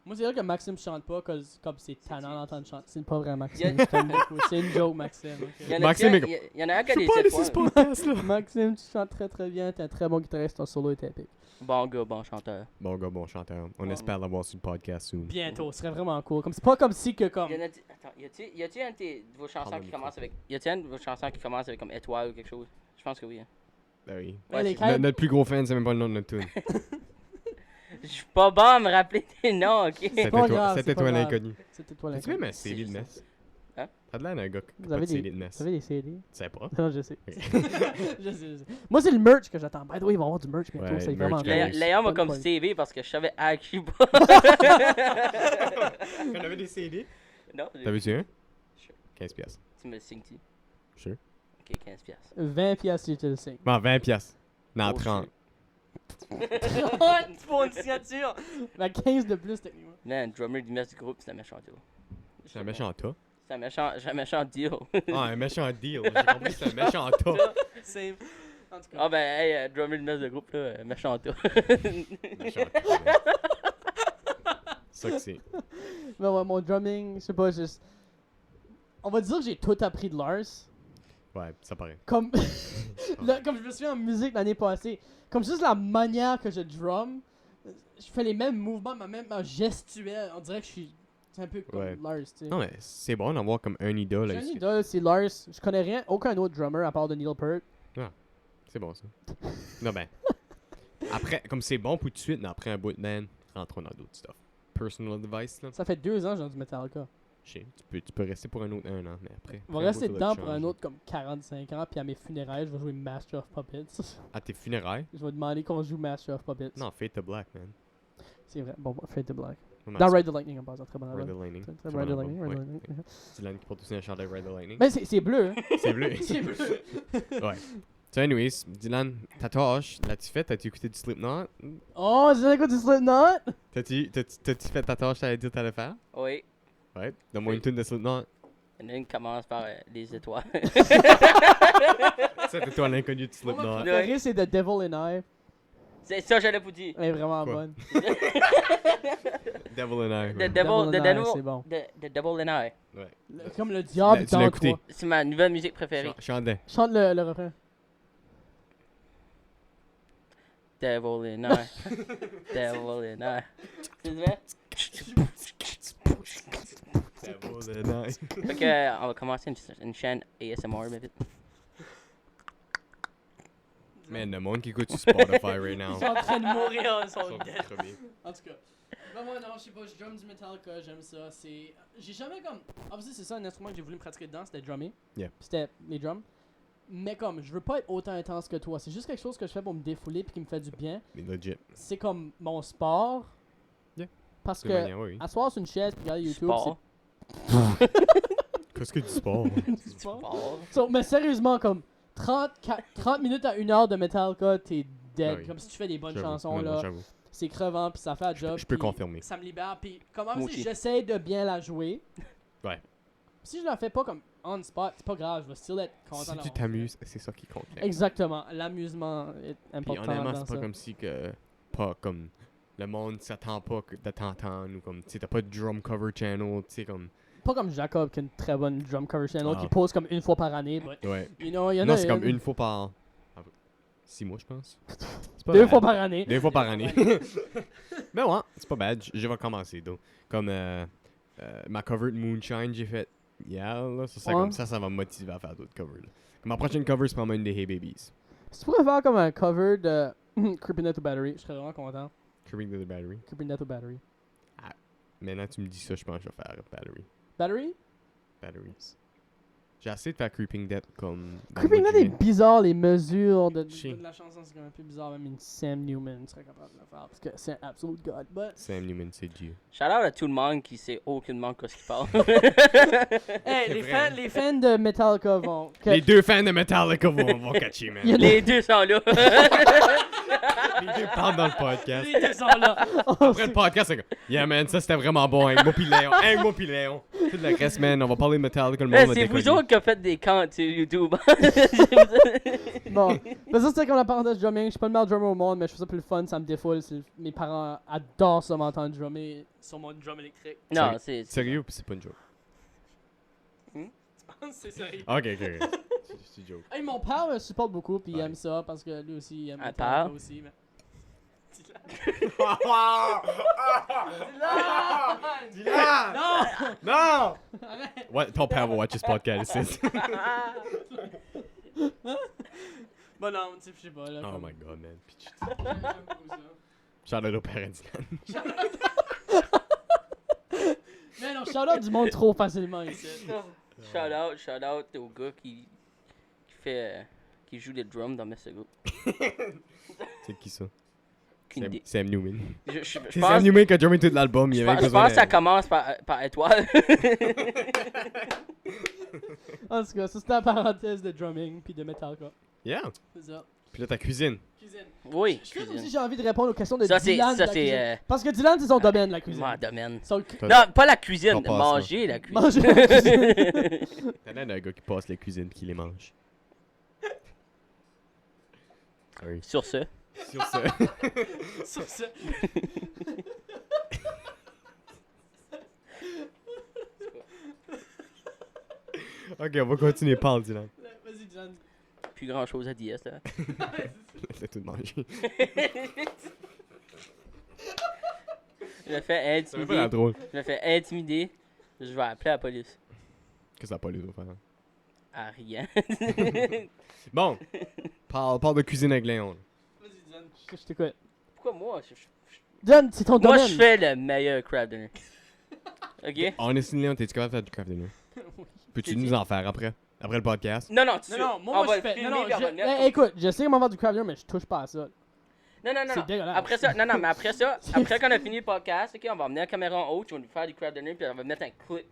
Moi, c'est elle que Maxime chante pas, comme c'est tannant d'entendre chanter. C'est pas vrai, Y a- Maxime. Je t'aime beaucoup. C'est une joke, Maxime. ok. Il y en a Maxime qui- est- il y en a un qui a Je des peux pas laisser ce étoiles. podcast, là. Maxime, tu chantes très très bien. T'es un très bon guitariste. Ton solo est épique. Bon gars, bon chanteur. Bon gars, bon chanteur. On Ouais. espère l'avoir sur le podcast soon. Bientôt, ce serait vraiment cool. Comme c'est pas comme si que comme. Y en a-t-il- Attends, y a-t-il un de vos chansons Parle qui au micro. commence avec. Y a-t-il un de vos chansons qui commence avec comme étoile ou quelque chose? Je pense que oui. Hein. Ben oui. Ouais, les c'est- Kyle- Notre plus gros fan, c'est même pas le nom de notre tune. Je suis pas bon à me rappeler des noms, ok? C'était pas toi, grave, c'était c'est pas toi grave. l'inconnu. C'était toi As-tu l'inconnu. même un CD de Mess? Hein? T'as de l'air d'un gars qui Vous a pas avez de CD de Mess. Vous avez des CD? Tu sais pas? Non, je sais. Ok. je sais. Moi, c'est le merch que j'attends. By the way, il va y avoir du merch bientôt. Ouais, c'est merch vraiment games. cool. Léon m'a Bonne comme pointe. CV parce que je savais actually pas. On avait des CD? Non, T'avais-tu un? Sure. 15 piastres. tu me le signes-tu? Sure. Ok, 15 piastres. 20 piastres, si tu le sais. Bon, 20 piastres. Non, Oh, 30. Tu pour une signature. Mais 15 de plus, techniquement. Man, drummer du mess du groupe, c'est un méchant deal. C'est un méchant tas. C'est un méchant deal. Ah, un méchant deal. J'ai compris, c'est un méchant tas. Same. En tout cas. Ah ben, hey, drummer du mess de groupe, là, méchant deal. Méchant tas. man. Ça que c'est. Mais ouais, mon drumming, je sais pas, juste. On va dire que j'ai tout appris de Lars. Ouais, ça paraît. Comme. Comme je me souviens en musique l'année passée. Comme juste la manière que je drum. Je fais les mêmes mouvements, mais même en gestuel. On dirait que je suis. C'est un peu comme Ouais. Lars, tu sais. Non, mais c'est bon d'avoir comme un idole. J'ai avec un ce- idole, c'est Lars. Je connais rien, aucun autre drummer à part de Neil Peart. C'est bon ça. Non, ben. Après, comme c'est bon pour tout de suite, mais après un bout de man, rentrons dans d'autres stuff. Personal device, là. Ça fait 2 ans que j'ai du Metallica. Je sais, tu peux rester pour un autre 1 an, mais après. Je vais rester dedans pour un autre comme 45 ans, puis à mes funérailles, je vais jouer Master of Puppets. À tes funérailles? Je vais demander qu'on joue Master of Puppets. Non, Fate the Black, man. C'est vrai. Bon, Fate the Black. Non, Dans c'est- Ride the Lightning, en passant, très bon Ride album. the Lightning. Très Très Ride bon the Lightning, album, Ride the ouais. Lightning. Dylan qui porte aussi un chandail Ride the Lightning. Mais c'est bleu, hein. C'est bleu. C'est bleu. Ouais. So, anyways, Dylan, ta tâche, l'as-tu fait? T'as-tu écouté du Slipknot? Oh, c'est quoi du Slipknot? T'as-tu fait ta tâche, t'allais dire que t'allais faire? Oui. Ouais. Donne-moi une tune de Slipknot. Il y en a une qui commence par les étoiles. C'était toi l'inconnu de Moi, ma Slipknot. préférée, c'est The Devil and I. C'est ça, j'allais vous dire. Elle est vraiment Quoi? bonne. Devil and I. The ouais. Devil, and the I, Devil, c'est bon. the Devil and I. Ouais. Comme le diable Tu l'as dans écouté? toi. C'est ma nouvelle musique préférée. Chantais. Chante le refrain. Devil and I. Devil and I. C'est vrai? Devil and I. Fait que, on va commencer une chaîne ASMR, mais vite. Man, le monde qui écoute sur Spotify right now. Ils sont en train de mourir, ils Ils sont sont dead. crevés. En tout cas. Ben moi non, je sais pas, je drum du Metallica, j'aime ça. J'ai jamais comme. Obviously, c'est ça un instrument que j'ai voulu me pratiquer dedans, c'était drummer. Yeah. C'était les drums. Mais comme, je veux pas être autant intense que toi. C'est juste quelque chose que je fais pour me défouler puis qui me fait du bien. Mais legit. C'est comme mon sport. Yeah. Parce C'est que, manière, oui. asseoir sur une chaise puis regarder YouTube, Sport. Qu'est-ce que du sport? c'est sport. Sport. So, mais sérieusement, comme 30 minutes à 1 heure de Metallica, t'es dead. Ah oui. Comme si tu fais des bonnes J'avoue. chansons, Non, non, là. j'avoue. C'est crevant puis ça fait un job. Je peux puis confirmer. Ça me libère. Puis comme même Moi si aussi. j'essaie de bien la jouer. Ouais. Si je la fais pas comme on spot, c'est pas grave, je vais still être content. Si tu d'avoir t'amuses, c'est ça qui compte. fait. Exactement, l'amusement est Puis important honnêtement, dans c'est pas ça. comme si que. Pas comme. Le monde s'attend pas de t'entendre ou comme. Tu sais, t'as pas de drum cover channel, tu sais, comme. Pas comme Jacob qui a une très bonne drum cover channel Ah. qui pose comme une fois par année. But, Ouais. you know, il y en Non, a c'est comme une fois par. 6 mois, je pense. C'est pas deux bad. fois par année. 2 fois par année. Mais ouais, c'est pas bad. Je vais commencer, donc. Comme ma cover de Moonshine, j'ai fait. Yeah, là, ça, Ouais. comme ça va me motiver à faire d'autres covers. Là. Comme ma prochaine cover, c'est probablement une des Hey Babies. Si tu pourrais faire comme un cover de Creeping Death to Battery, je serais vraiment content. Creeping to the Battery. Creeping Death to Battery. Maintenant, tu me dis ça, je pense que je vais faire Battery. Battery? Batteries. J'ai essayé de faire Creeping Death comme. dans Creeping le mois Death de est juillet. bizarre, les mesures Chier. de la chanson, c'est quand même un peu bizarre. Même une Sam Newman serait capable de le faire parce que c'est un absolute god. But, Sam Newman, c'est Dieu. Shout out à tout le monde qui sait aucunement de ce qu'il parle. hey, C'est vrai. les fans de Metallica vont. Les deux fans de Metallica vont catcher, man. Il y a Les deux sont là. Les deux parlent dans le podcast. Les deux sont là. Oh, Après le podcast, c'est comme, yeah man, ça c'était vraiment bon avec moi pis Léon. Avec moi pis Léon. Tout le reste, man, on va parler de Metallica, le monde va C'est décoller. vous autres qui avez fait des comptes sur YouTube. Bon, mais ça c'était comme la parenthèse drumming. Je suis pas le meilleur drummer au monde, mais je trouve ça plus le fun, ça me défoule. Mes parents adorent ça m'entendre drummer sur mon drum électrique. Non, c'est. Sérieux pis c'est pas une joke. C'est sérieux. Ok. C'est une joke. Hey, mon père me supporte beaucoup, puis il Ouais. aime ça parce que lui aussi il aime Un Metallica père? aussi. Mais... Dylan! Non! Non! Arrête! Ouais, ton père va watcher ce podcast, c'est. Bon, non, tu sais, je sais pas. Là, Oh comme- my god, man. Pitch. J'aime beaucoup ça. Shout out au père Dylan. Mais non, shout-out du monde trop facilement ici. Shout out au gars qui joue des drums dans Messago. C'est qui ça? Aucune idée. Sam Newman. Je C'est pense, Sam Newman qui a drummé tout l'album. Il je y avait pense, je besoin pense que ça de- commence par étoile. En tout cas, ça c'était la parenthèse de drumming puis de Metallica. Yeah. C'est ça. Puis là, ta cuisine. Cuisine. Oui, Je pense aussi cuisine. j'ai envie de répondre aux questions de Ça, Dylan. de c'est la cuisine. euh, Parce que Dylan, c'est son domaine, la cuisine. mon domaine. Son Toi, Non, pas la cuisine, T'en passes, manger la cuisine. Manger la cuisine. T'as l'air d'un gars qui passe les cuisines pis qui les mange. Sorry. Sur ce, Sur ce. Sur ça. Ok, on va continuer. Parle, Dylan. Vas-y, Dylan. plus grand chose à dire, ça. Laisse tout manger. Je me fais Ça fait pas l'air intimider. drôle. Je me fais intimider. Je vais appeler la police. Qu'est-ce que ça n'a pas les autres faire? Ah, rien. Bon. Parle de cuisine avec Léon. là. Vas-y, Dylan. Je t'écoute. Pourquoi moi? Dylan, c'est ton Moi, domaine. je fais le meilleur crab dinner. Ok? Honestly, Léon, t'es-tu capable de faire du craft dinner? Peux-tu nous en faire après? Après le podcast? Non, non, Non, moi, on je va fais. filmer Non, non, puis on va le mettre. écoute, j'essaie de m'en faire du craft dinner, mais je touche pas à ça. Non, non, C'est non. dégueulasse. Après ça, non, mais après ça, après qu'on a fini le podcast, ok, on va emmener la caméra en haut, on va nous faire du crab dinner, puis on va mettre un clip.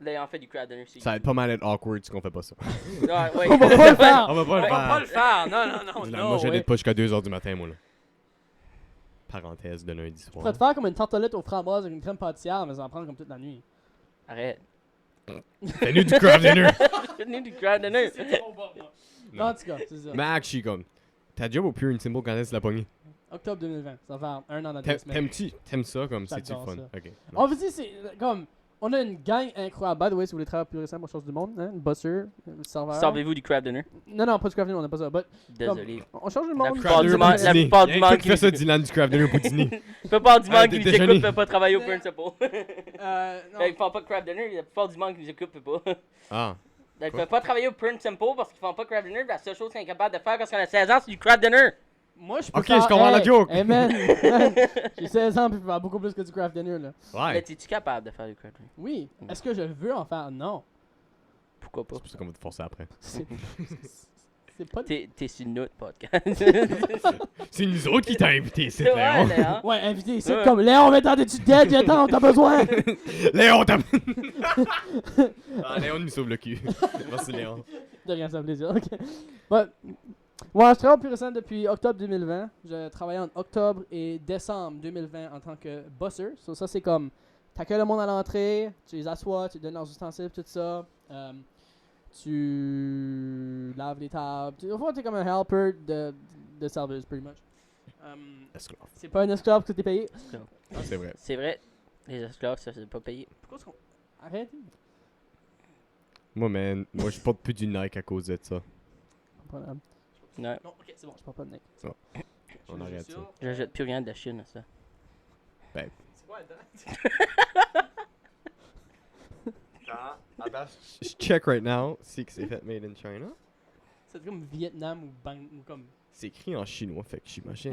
Là, on fait du crab dinner. Ça va être pas mal être awkward si on fait pas ça. Ouais, ouais. On va pas le faire. On va pas On le va pas faire. le faire. Non, non, non. Dylan, non, moi, je ouais. n'aide pas jusqu'à 2h du matin, moi, là. Parenthèse de lundi Je pourrais soir. te faire comme une tartelette aux framboises avec une crème pâtissière, mais ça va prendre comme toute la nuit. Arrête. Fais-nous du craft dinner! Fais-nous du crab dinner. trop bon, moi. Non. En tout cas, c'est ça. Mais actually, comme, ta job au Pure and Simple, quand est-ce que tu l'as pogné? Octobre 2020. Ça va faire un an dans 2 semaines. T'aimes ça, comme, c'est-tu J'adore fun? ça. Ok. On vous dit, c'est comme. On a une gang incroyable. By the way, si vous voulez travailler plus récemment aux choses du monde, hein, une busser, un serveur. Servez-vous du crab dinner. Non, non, pas du craft dinner, on n'a pas ça. But, Désolé. on change le La monde. plupart du Craft monde- dinner la pour plupart dîner. du Rien monde que qui fait ça, nous- Dylan, du craft dinner pour dîner. La plupart du Ah, monde qui nous déjeuner. écoute ne peut pas travailler au Principal. Non. Ils font pas de crab dinner, la plupart du monde qui nous écoute peut pas. Ah. Ils peuvent pas travailler au Print Simple parce qu'ils font pas de crab dinner. La seule chose qu'ils sont capables de faire quand on a 16 ans, c'est du crab dinner. Moi, je peux Ok, faire- je comprends la joke. Hey, man, man, j'ai 16 ans puis je peux faire beaucoup plus que du craft dinner, là. Mais Ouais. es-tu capable de faire du crab dinner? Oui. Est-ce que je veux en faire? Non. pourquoi pas. C'est pour ça qu'on va te forcer après. C'est pas... T'es sur notre podcast. C'est nous autres qui t'as invité, c'est C'est Léon. vrai, Léon. Ouais, invité ici, Ouais. comme Léon, maintenant t'es-tu dead? Viens-t'en, t'as besoin! Léon, t'as... Léon nous sauve le cul. Merci, Léon. De rien, ça me plaisir. Ok. Ouais. Moi, je travaille plus récent depuis octobre 2020. Je travaillais en octobre et décembre 2020 en tant que bosser. So, ça, c'est comme, t'accueilles le monde à l'entrée, tu les assois, tu donnes leurs ustensiles, tout ça. Tu laves les tables. Au fond, t'es comme un helper de serveuse, pretty much. Esclave. C'est pas un esclave que t'es payé. Ah, c'est vrai. C'est vrai. Les esclaves, ça, c'est pas payé. Pourquoi est-ce qu'on... Arrête. Moi, man, moi, je porte plus du Nike à cause de ça. Problème. Non, Non, ok, c'est bon, je parle pas de Nike. On arrête ça. j'achète plus rien de la Chine, ça. C'est quoi, dedans? Je check right now, c'est que c'est fait made in China. C'est comme Vietnam ou Bang ou comme... C'est écrit en chinois, fait que j'imagine.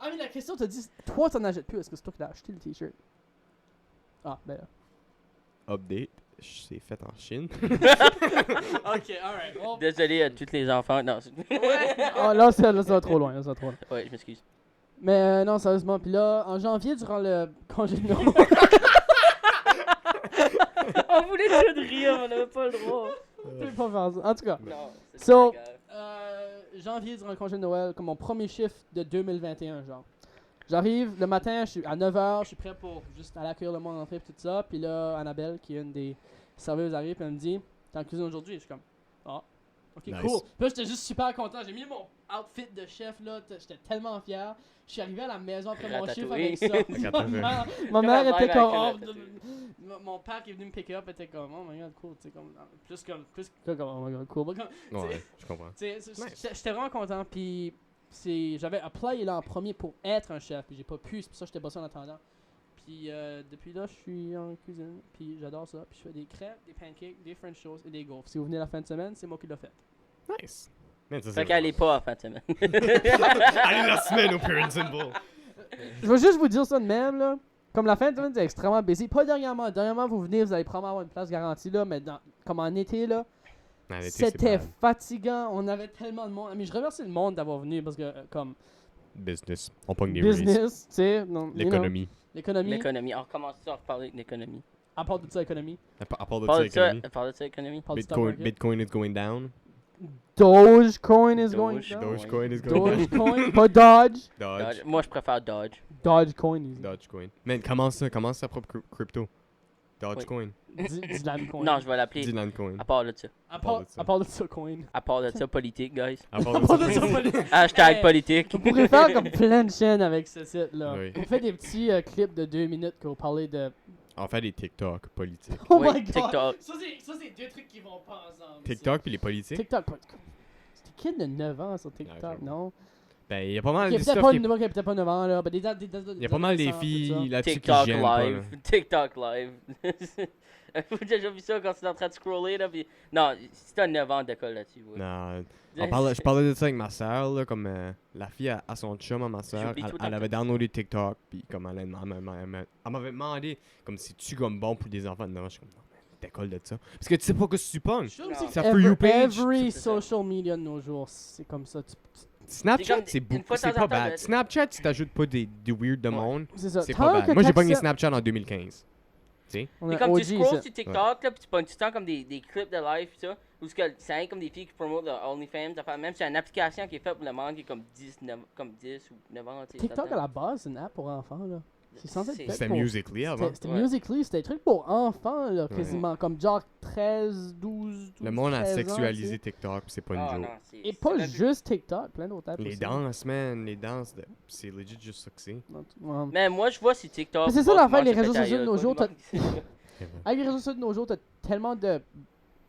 Ah mais la question t'as dit, toi t'en achètes plus, est-ce que c'est toi qui l'as acheté le t-shirt? Ah ben là. Update, c'est fait en Chine. Ok, alright. Well, Désolé à tous les enfants. Non, oh, là ça va trop loin, là ça va trop loin. ouais, je m'excuse. Mais non, sérieusement, puis là, en janvier, durant le congé de Noël... On voulait tout de rire, mais on n'avait pas le droit. Je peux pas faire ça. En tout cas, Non, c'est So- pas grave. janvier, durant le congé de Noël, comme mon premier chiffre de 2021, genre. J'arrive le matin, je suis à 9h, je suis prêt pour juste aller accueillir le monde en entrée, tout ça. Puis là, Annabelle, qui est une des serveuses, arrive et elle me dit, t'es en cuisine aujourd'hui? Et je suis comme, ah, ok, Nice. cool. Puis là, j'étais juste super content. J'ai mis mon outfit de chef, là, j'étais tellement fier. Je suis arrivé à la maison après mon chiffre avec ça. Ratatouille. Ma mère Comme un était verre comme, avec oh, la ratatouille. mon père qui est venu me pick up était comme, oh my god, cool, tu sais, comme, plus comme, oh my god, cool. Mais comme, Ouais, je comprends. Nice. J'étais vraiment content, puis j'avais appelé là en premier pour être un chef, puis j'ai pas pu, c'est pour ça que j'étais bossé en attendant. Puis depuis là, je suis en cuisine, puis j'adore ça, puis je fais des crêpes, des pancakes, des French toast et des gaufres. Si vous venez la fin de semaine, c'est moi qui l'ai fait. Nice. Man, ça, Fait qu'elle est pas en fin de semaine. Allez la semaine au Parents and Bull. Je vais juste vous dire ça de même, là. Comme la fin de semaine, c'est extrêmement busy. Pas dernièrement. Dernièrement, vous venez, vous allez probablement avoir une place garantie, là, mais comme en été, là, Non, l'été, c'est c'était bad. fatigant. On avait tellement de monde. Mais je remercie le monde d'avoir venu parce que, comme, Business. On pogne des races. business, tu sais, non, you know, L'économie. l'économie. L'économie. On recommence à reparler de l'économie. À part de ça, économie. À part de ça, Parle de ça, l'économie. parle de ça, l'économie. Parle du stock Bitcoin, market. Bitcoin is going down. Dogecoin is going Doge. down. Dogecoin is going down. Dogecoin, pas Dodge. Dodge. Moi, je préfère Dodge. Dogecoin is. Dogecoin. Man, commence sa propre crypto. Dogecoin. Dylancoin. Non, je vais l'appeler. Dylan Coin. À part de ça. À part de ça. part de ça, coin. À part de ça, politique, guys. À part À part de de ça, ça. politique. Hashtag Hey. politique. Vous pourrez faire comme plein de chaînes avec ce site-là. Oui. On fait des petits clips de 2 minutes pour parler de. On fait des TikTok politiques. Oh Oui, my god! TikTok. Ça, c'est deux trucs qui vont pas ensemble. TikTok puis les politiques. TikTok, pas. C'était kid de 9 ans sur Ouais, TikTok, je non? Ben, il y a pas mal Ok, de peut-être stuff pas, qui... peut-être pas 9 ans, là. Mais Il y a pas mal des filles là-dessus qui TikTok gênent pas, là. live. TikTok live. Vous avez déjà vu ça quand tu es en train de scroller là? Puis... Non, si t'as 9 ans d'école là-dessus. Ouais. Non. Je parlais de ça avec ma soeur, là, comme la fille à son chum, à ma soeur, J'oublie tout le elle temps avait que- downloadé TikTok, puis comme elle m'avait demandé, comme si tu comme bon pour des enfants. Non, je suis comme, non, mais t'école de ça. Parce que tu sais pas que tu pognes. Sa For You page. Every c'est ça. social media de nos jours, c'est comme ça. Snapchat, comme c'est une beaucoup, fois de c'est temps en pas temps, bad. de- Snapchat, tu t'ajoutes pas des weird de Ouais. monde, C'est ça. c'est Tant pas bad. que Moi, j'ai pogné t'acceptes- Snapchat en 2015. On Et est comme OG, tu scrolls ça. sur TikTok, là, puis tu pognes tout le temps comme des clips de live, pis ça, ou ce que c'est rien comme des filles qui promotent leur OnlyFans, ça fait même c'est une application qui est faite pour le monde qui est comme 10 ou 9 ans, tu sais. TikTok à la base, c'est une app pour enfants, là. C'est censé être fait C'était pour... Musical.ly avant. C'était Ouais. Musical.ly, c'était des trucs pour enfants, là, quasiment. Comme genre 13, 12, Le monde a 13 ans, sexualisé tu sais. TikTok, pis c'est pas une Ah joke. non, c'est. Et c'est pas même- juste TikTok, plein d'autres apps Les aussi. danses, man, les danses, c'est legit juste ça que c'est. Ouais. Mais moi, je vois sur TikTok. Mais c'est ça pas l'affaire, comment les ça réseaux fait ta sociaux de gueule, nos jours, quoi, Avec les réseaux sociaux de nos jours, t'as tellement de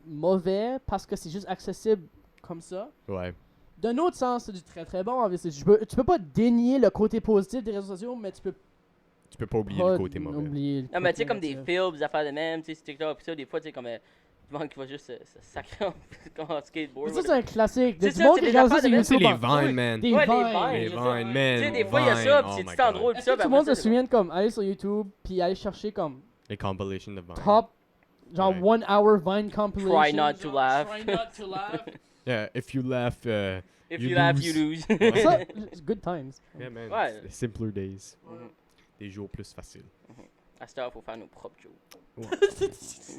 mauvais parce que c'est juste accessible comme ça. Ouais. D'un autre sens, c'est du très très bon. Tu peux pas dénier le côté positif des réseaux sociaux, mais tu peux Tu peux pas oublier pas le côté mauvais. oublier le Non, mais tu sais, côté comme des négatif. films, des affaires de même, tu sais, sur TikTok, pis ça, des fois, tu sais, comme. Du monde qui va juste se sacrer comme en skateboard. Mais ça, c'est un classique. C'est Du ça, monde c'est qui des regarde ça affaires sur de C'est YouTube. les en- Vines, man. Des Ouais, les Vines. Vines. Les je sais. Vines, man. Tu sais, des fois, il y a ça, pis Vines, c'est oh tout my le temps God. drôle, pis Est-ce ça, que pis tout le monde après se ça, souvient de comme aller sur YouTube puis aller chercher comme Les compilations de Vines. top Genre Ouais. 1 hour Vine compilation. Try not to genre, laugh. Try not to laugh. Yeah, if you laugh, If You you laugh, lose. you lose. Ouais. Ça, it's good times. yeah, man, Ouais. it's the simpler days. Mhm. Des jours plus faciles. À cette heure, faut faire nos propres jokes.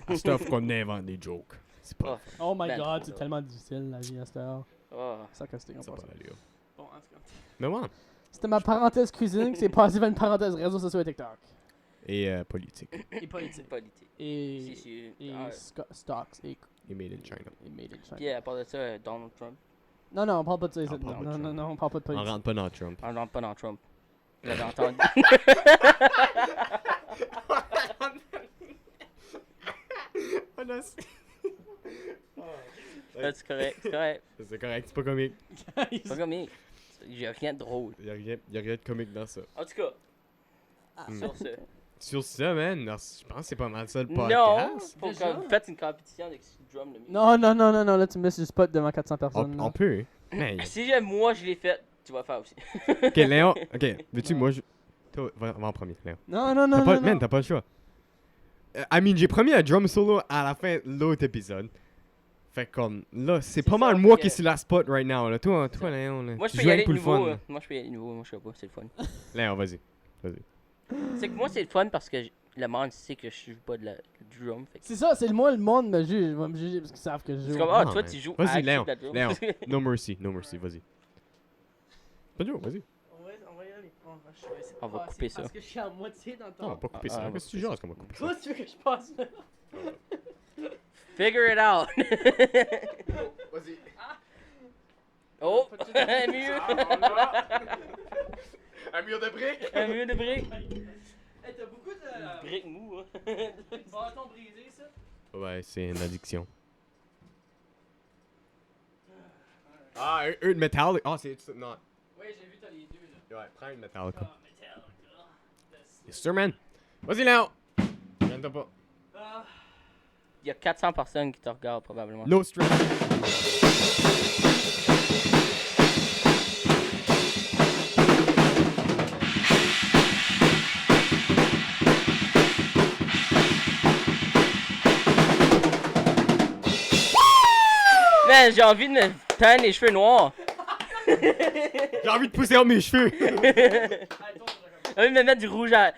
À ce temps, faut qu'on invente des jokes. C'est pas, Oh, Oh my Ben god, trop, c'est là. tellement difficile la vie à cette heure. oh. Sarcastique en ça pas passant. l'allure. Bon, en tout cas. Mais ouais. C'était ma parenthèse cuisine qui s'est passée vers une parenthèse réseaux sociaux et TikTok. Et politique. Et politique. Politique. Et, Si, si. et Ah, stocks. Et Et made in China. made in China. Puis à part de ça, Donald Trump. Non, non, on parle pas de ça. On ici. parle pas de Non, non, Trump. non, on parle pas de On politique. rentre pas dans Trump. On rentre pas dans Trump. Vous l'avez entendu. C'est correct, c'est correct. C'est correct, c'est pas comique. C'est pas comique. J'ai rien de drôle. Y'a rien de comique dans ça. En tout cas, Hmm. sur ce. Sur ça, man, non, je pense que c'est pas mal ça le Non! podcast. Faut Déjà? que vous faites une compétition avec drum le mieux. Non, non, non, non, non, là tu me laisses le spot devant 400 personnes. On là. peut. Mais, Si moi je l'ai fait, tu vas le faire aussi. ok, Léon, ok, veux-tu, Non. moi, toi, va en premier, Léon. Non, non, non, T'as non, pas, non. man, t'as pas le choix. I mean, j'ai promis un drum solo à la fin de l'autre épisode. Fait que comme, là, c'est pas ça, mal moi que- qui suis la spot right now, là. Toi, Léon, là. Moi je tu peux joues y rien aller pour le nouveau. fun, là. Moi je peux y aller nouveau, moi je sais pas, c'est le fun. Léon, vas-y. C'est que moi c'est le fun parce que le monde sait que je joue pas de la drum. Fait que C'est ça, c'est le monde me juge. Va me juger parce qu'ils savent que je c'est joue. comme, ah, Non, toi man. tu joues Vas-y, actually Léon, de la drum. Léon. No mercy, vas-y. Pas dur, vas-y. On va y aller. On va couper ça. Parce que je suis à moitié dans le Non, on va temps. pas couper Ah, ça. ah, Qu'est-ce que tu jases qu'on va couper ça? Toi, tu veux que je passe là? Figure it out. Vas-y. Oh, un mur. Un mur de briques? Un mur de briques. Hey, t'as beaucoup de Briques mou, hein. bâtons brisés, ça? Ouais, c'est une addiction. Ah, eux de métal. Ah, c'est. Non. Oui, j'ai vu, t'as les deux là. Ouais, prends une métal. Ah, métal. Yes, sir, man. Vas-y, Léon. Gêne-toi pas. Ah. Il y a 400 personnes qui te regardent probablement. No stress. Man, j'ai envie de me teindre les cheveux noirs. J'ai envie de pousser en mes cheveux. J'ai envie de me mettre du rouge à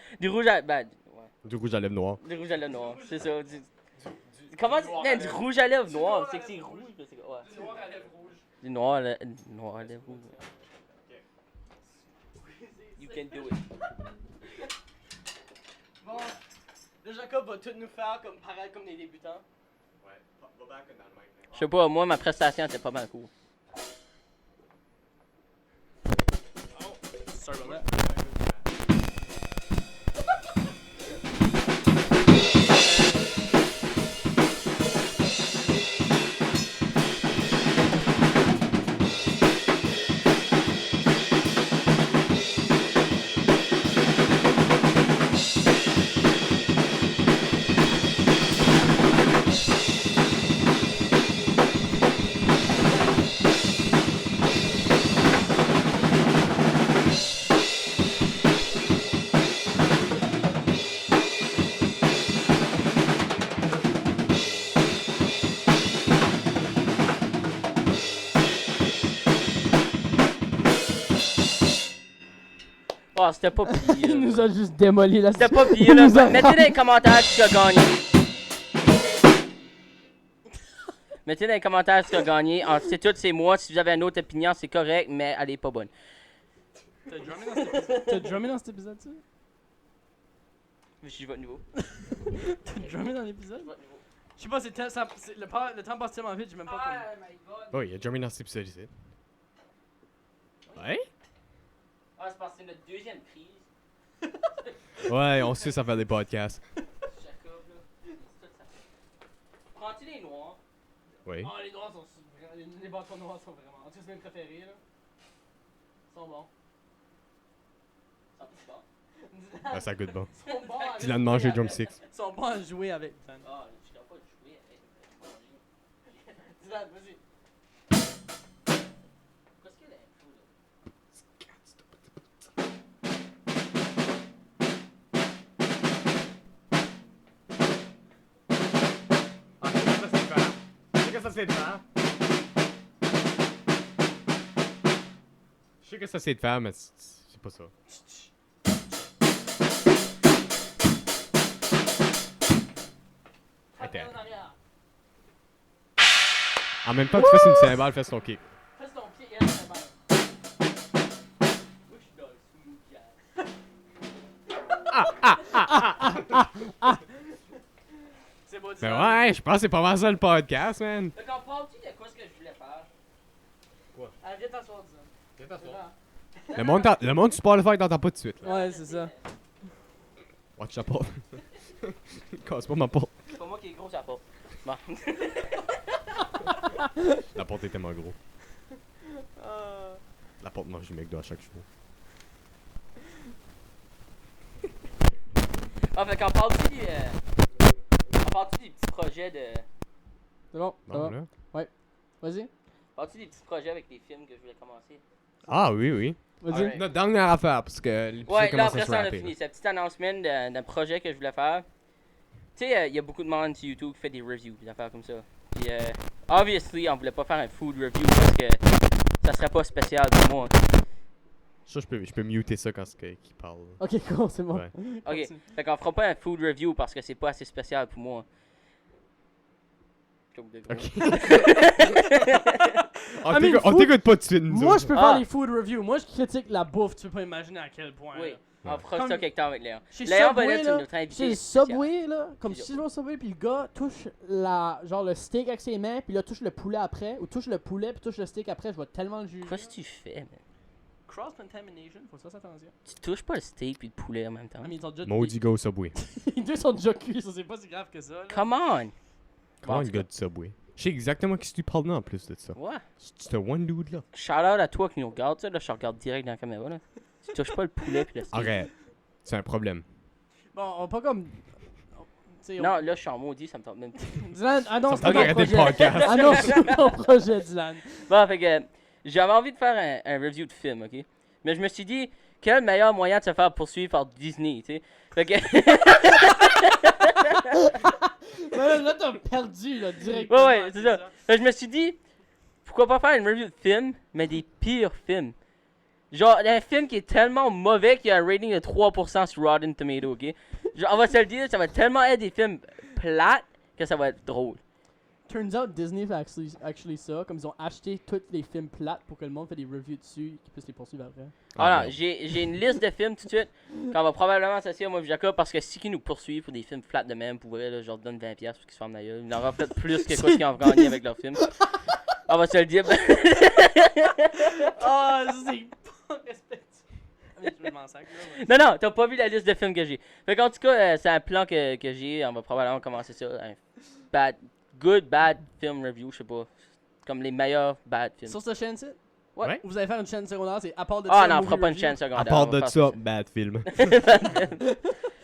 ben, ouais, Du coup, j'enlève noir. du rouge à lèvres noir, c'est ça. Comment man, du rouge à lèvres noir, c'est que c'est rouge, mais c'est ouais. Du noir à lèvres rouges. Du noir à lèvres rouges. You can do it. Bon, le Jacob va tout nous faire comme pareil comme des débutants. Ouais, va back dans le mic. Je sais pas, moi ma prestation était pas mal cool. Sorry about that. Oh, c'était pas pire. Il nous a juste démoli la C'était pas pire Il là. nous a Mettez dans les commentaires qui a gagné. Mettez dans les commentaires qui a gagné. C'est tout, c'est moi. Si vous avez une autre opinion, c'est correct, mais elle est pas bonne. T'as drummé dans cet épisode, tu sais? Je suis votre niveau. T'as drummé dans l'épisode? Je sais pas, le temps passe tellement vite, j'ai même pas comme... my god. Oh, il y a Jeremy dans cet épisode ici. Ouais? Ah, c'est parce que c'est notre deuxième prise. Ouais, on sait ça faire des podcasts. Jacob, là. C'est tout ça. Prends-tu les noirs? Oui. Ah, les noirs sont... Les bâtons noirs sont vraiment... En tout cas, c'est mes préférés, là. Ils sont bons. Ça pousse pas. Ah, ça goûte bon. Ils sont bons à Dylan jouer mange les avec. drumsticks. Ils sont bons à jouer avec, Dan. Ah, je dois pas jouer avec. Dylan, vas-y. Qu'est-ce qu'il y a l'intro, là? que ça c'est de faire. Je sais que ça c'est de faire, mais c'est pas ça. Attends. En même temps, tu fasses une cymbale, fais ton kick. Fais ton pied et la balle. Moi, je suis dans le smooth jazz. C'est beau, Ben ouais, je pense que c'est pas mal ça le podcast, man. Fait qu'on parle-tu de quoi ce que je voulais faire? Quoi? Ah, viens t'asseoir, disons. Le monde du Spotify t'entend pas tout de suite. Là. Ouais, c'est ça. Watch la porte. Casse pas ma porte. C'est pas moi qui est gros, ça pas. Bon. La porte est tellement gros. La porte mange du McDo à chaque jour. Ah, fait qu'on parle-tu des petits projets de... C'est bon, ça Bon, va. là. Vas-y. Parles-tu des petits projets avec des films que je voulais commencer? Ah oui, oui. Vas-y. Alright. Notre dernière affaire, parce que l'épisode Ouais, là, commence après à se ça, on a rapper. fini. C'est un petit announcement d'un projet que je voulais faire. Tu sais, il y a beaucoup de monde sur YouTube qui fait des reviews, des affaires comme ça. Puis, obviously, on voulait pas faire un food review parce que ça serait pas spécial pour moi. Ça, je peux muter ça quand c'est qui parle. Ok, cool, c'est bon. Ouais. Ok, fait qu'on fera pas un food review parce que c'est pas assez spécial pour moi. Joke de gros. Ok. I mean, On t'écoute pas tout de suite, nous Moi, autres. je peux faire les food reviews. Moi, je critique la bouffe. Tu peux pas imaginer à quel point. Oui, là. on fera Comme- ça quelque temps avec Léon. Chez Léon va Subway, être là, notre invité. chez le spécial. Subway, là, comme C'est si tu vas au Subway, puis le gars touche genre le steak avec ses mains, puis là, touche le poulet après, ou touche le poulet, puis touche le steak après, je vais tellement le juger. Qu'est-ce que tu fais, man? Cross-contamination, faut ça attention. Tu touches pas le steak puis le poulet en même temps. I mean, ils ont déjà... Maudit go Subway. Les deux sont déjà cuits, ça c'est pas si grave que ça, là. Come on! Comment en le tout gars du Subway? Je sais exactement qui tu parles là en plus de ça. Ouais. C'est un one dude là. Shout out à toi qui nous regarde, ça, là, je te regarde direct dans la caméra, là. Tu touches pas le poulet puis le steak. Arrête. C'est un problème. Bon, on pas comme... T'sais, Non, là, je suis en maudit, ça me tente même plus. Dylan, annonce Ça me ton tente d'arrêter le projet. podcast. Annonce ton projet, Dylan. Bon, fait que j'avais envie de faire un review de film, ok? Mais je me suis dit, quel meilleur moyen de se faire poursuivre par Disney, tu sais? Fait que. Là, t'as perdu, là, directement. Ouais, c'est ça. Fait que je me suis dit, pourquoi pas faire une review de film, mais des pires films? Genre, un film qui est tellement mauvais qu'il y a un rating de 3% sur Rotten Tomato, ok? Genre, on va se le dire, ça va tellement être des films plates que ça va être drôle. Turns out, Disney fait actually ça, comme ils ont acheté tous les films plates pour que le monde fait des reviews dessus, qu'ils puissent les poursuivre après. Alors, merde. j'ai une liste de films tout de suite qu'on va probablement associer à moi et Jacob parce que si qui nous poursuivent pour des films flats de même, pour vrai, là, je leur donne 20$ pour qu'ils se ferment la gueule. Ils en auront peut-être plus que quoi qu'ils ont gagné avec leurs films. On va se le dire. Ah, c'est pas respectueux. Je m'en sac, là. Non, non, t'as pas vu la liste de films que j'ai. Fait qu'en tout cas, c'est un plan que j'ai. On va probablement commencer ça. Un good, bad film review, je sais pas. Comme les meilleurs bad films. Sur cette chaîne-ci, Ouais. vous allez faire une chaîne secondaire, c'est à part de Ah ça, non, on movie fera pas une review. chaîne secondaire. À part on va de faire ça, bad film.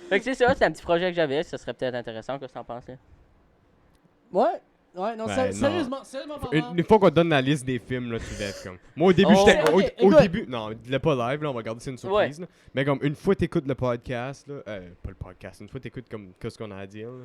Fait que c'est ça, c'est un petit projet que j'avais. Ça serait peut-être intéressant. Qu'est-ce que t'en penses, là? Ouais, non, Ben, sérieusement parlant. Une fois qu'on donne la liste des films, là, tu vas être comme. Moi, au début, Oh. j'étais. Ok, Au écoute. début. Non, dis-le pas live, là, on va garder ça une surprise. Là. Mais comme, une fois t'écoutes le podcast, là. Pas le podcast, une fois t'écoutes comme. Qu'est-ce qu'on a à dire, là.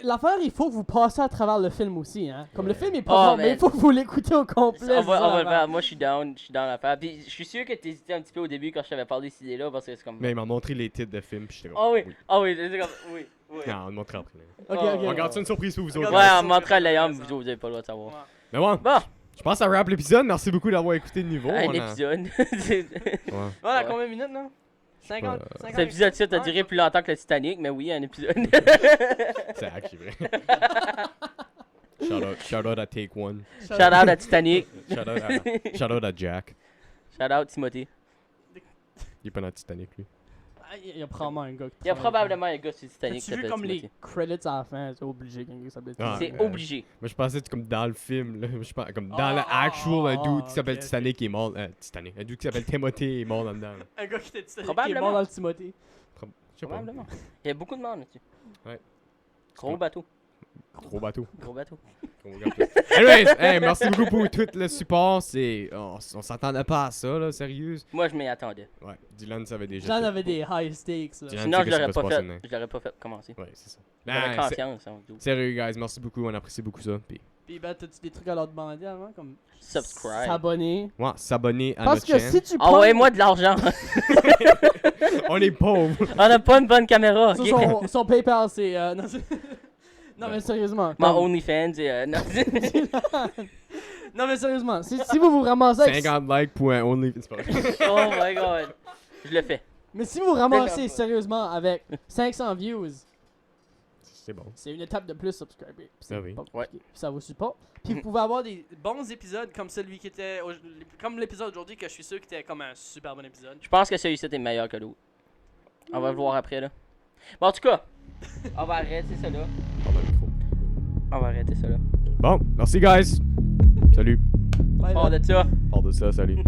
L'affaire, il faut que vous passiez à travers le film aussi, hein. Comme le film est pas Oh, bon, mais man. il faut que vous l'écoutez au complet. On va c'est ça, le l'affaire. faire. Moi, je suis down à faire. Puis je suis sûr que t'hésitais un petit peu au début quand je t'avais parlé de cette idée-là parce que c'est comme. Mais il m'a montré les titres de films, puis j'étais comme. Ah oui, ah oui, c'est comme. Oui, oui. Non, on le montrera après. Ok, Oh. ok. On garde ça une surprise pour vous autres. Ouais, ça, on montrera à ça, Léon, ça. vous autres, vous avez pas le droit de savoir. Ouais. Mais bon, Bon, je pense que ça wrap l'épisode. Merci beaucoup d'avoir écouté le niveau. un On a- épisode. Ouais. Voilà, Ouais. combien de minutes, là 50, 50 Cet épisode-ci a duré plus longtemps que le Titanic, mais oui, un épisode. C'est actually vrai. Shout out à Take One. Shout out à Titanic. Shout out à Jack. Shout out Timothée. Il est pas dans Titanic, lui. Ah, il y a probablement un gars qui Il y a travaille probablement un gars sur Titanic qui T'as-tu vu s'appelle comme les Timothée. credits à la fin, c'est obligé qu'un gars s'appelle Ah, C'est ouais. obligé. Moi, je pensais que comme dans le film, là. Je pense, comme dans Ah, le actual, un dude ah, qui s'appelle ok, Titanic qui est mort. Titanic. Un dude qui s'appelle Timothée est mort là-dedans. là. Un gars qui était qui est Probablement. mort dans le Timothée. Je sais pas. Probablement. Il y a beaucoup de monde là-dessus. Ouais. Gros bateau. Gros bateau. Gros bateau. Gros bateau. Anyways, hey, merci beaucoup pour tout le support. On s'attendait pas à ça, là, sérieux. Moi, je m'y attendais. Ouais, Dylan savait déjà. J'en tout. avais des high stakes, là. Dylan Sinon, sait je que ça l'aurais va se pas passer fait. demain. Je l'aurais pas fait commencer. Ouais, c'est ça. J'avais Ben, confiance en vous. sérieux, guys, merci beaucoup. On apprécie beaucoup ça. Puis Puis ben, t'as-tu des trucs à leur demander avant, comme Subscribe. s'abonner? Ouais, s'abonner à Parce notre que chaîne. si tu Envoyez-moi de l'argent. On est pauvres. On a pas une bonne caméra. Ça, ok? son PayPal, c'est. Non, non, mais sérieusement. Mon comme- OnlyFans et. Non. non, mais sérieusement. Si vous vous ramassez avec. 50 likes pour un only. C'est pas vrai. Oh my god. Je le fais. Mais si vous ramassez sérieusement avec 500 views, C'est bon. c'est une étape de plus subscriber. C'est Ah oui. pas compliqué. Ça vous supporte. Puis vous pouvez avoir des bons épisodes comme celui qui était. Comme l'épisode d'aujourd'hui, que je suis sûr que était comme un super bon épisode. Je pense que celui-ci est meilleur que l'autre. On va le voir après là. Bon, en tout cas, on va arrêter ça là. Parle dans le micro. On va arrêter ça là. Bon, merci guys. Salut. Bye, Parle de ça. Parle de ça, salut.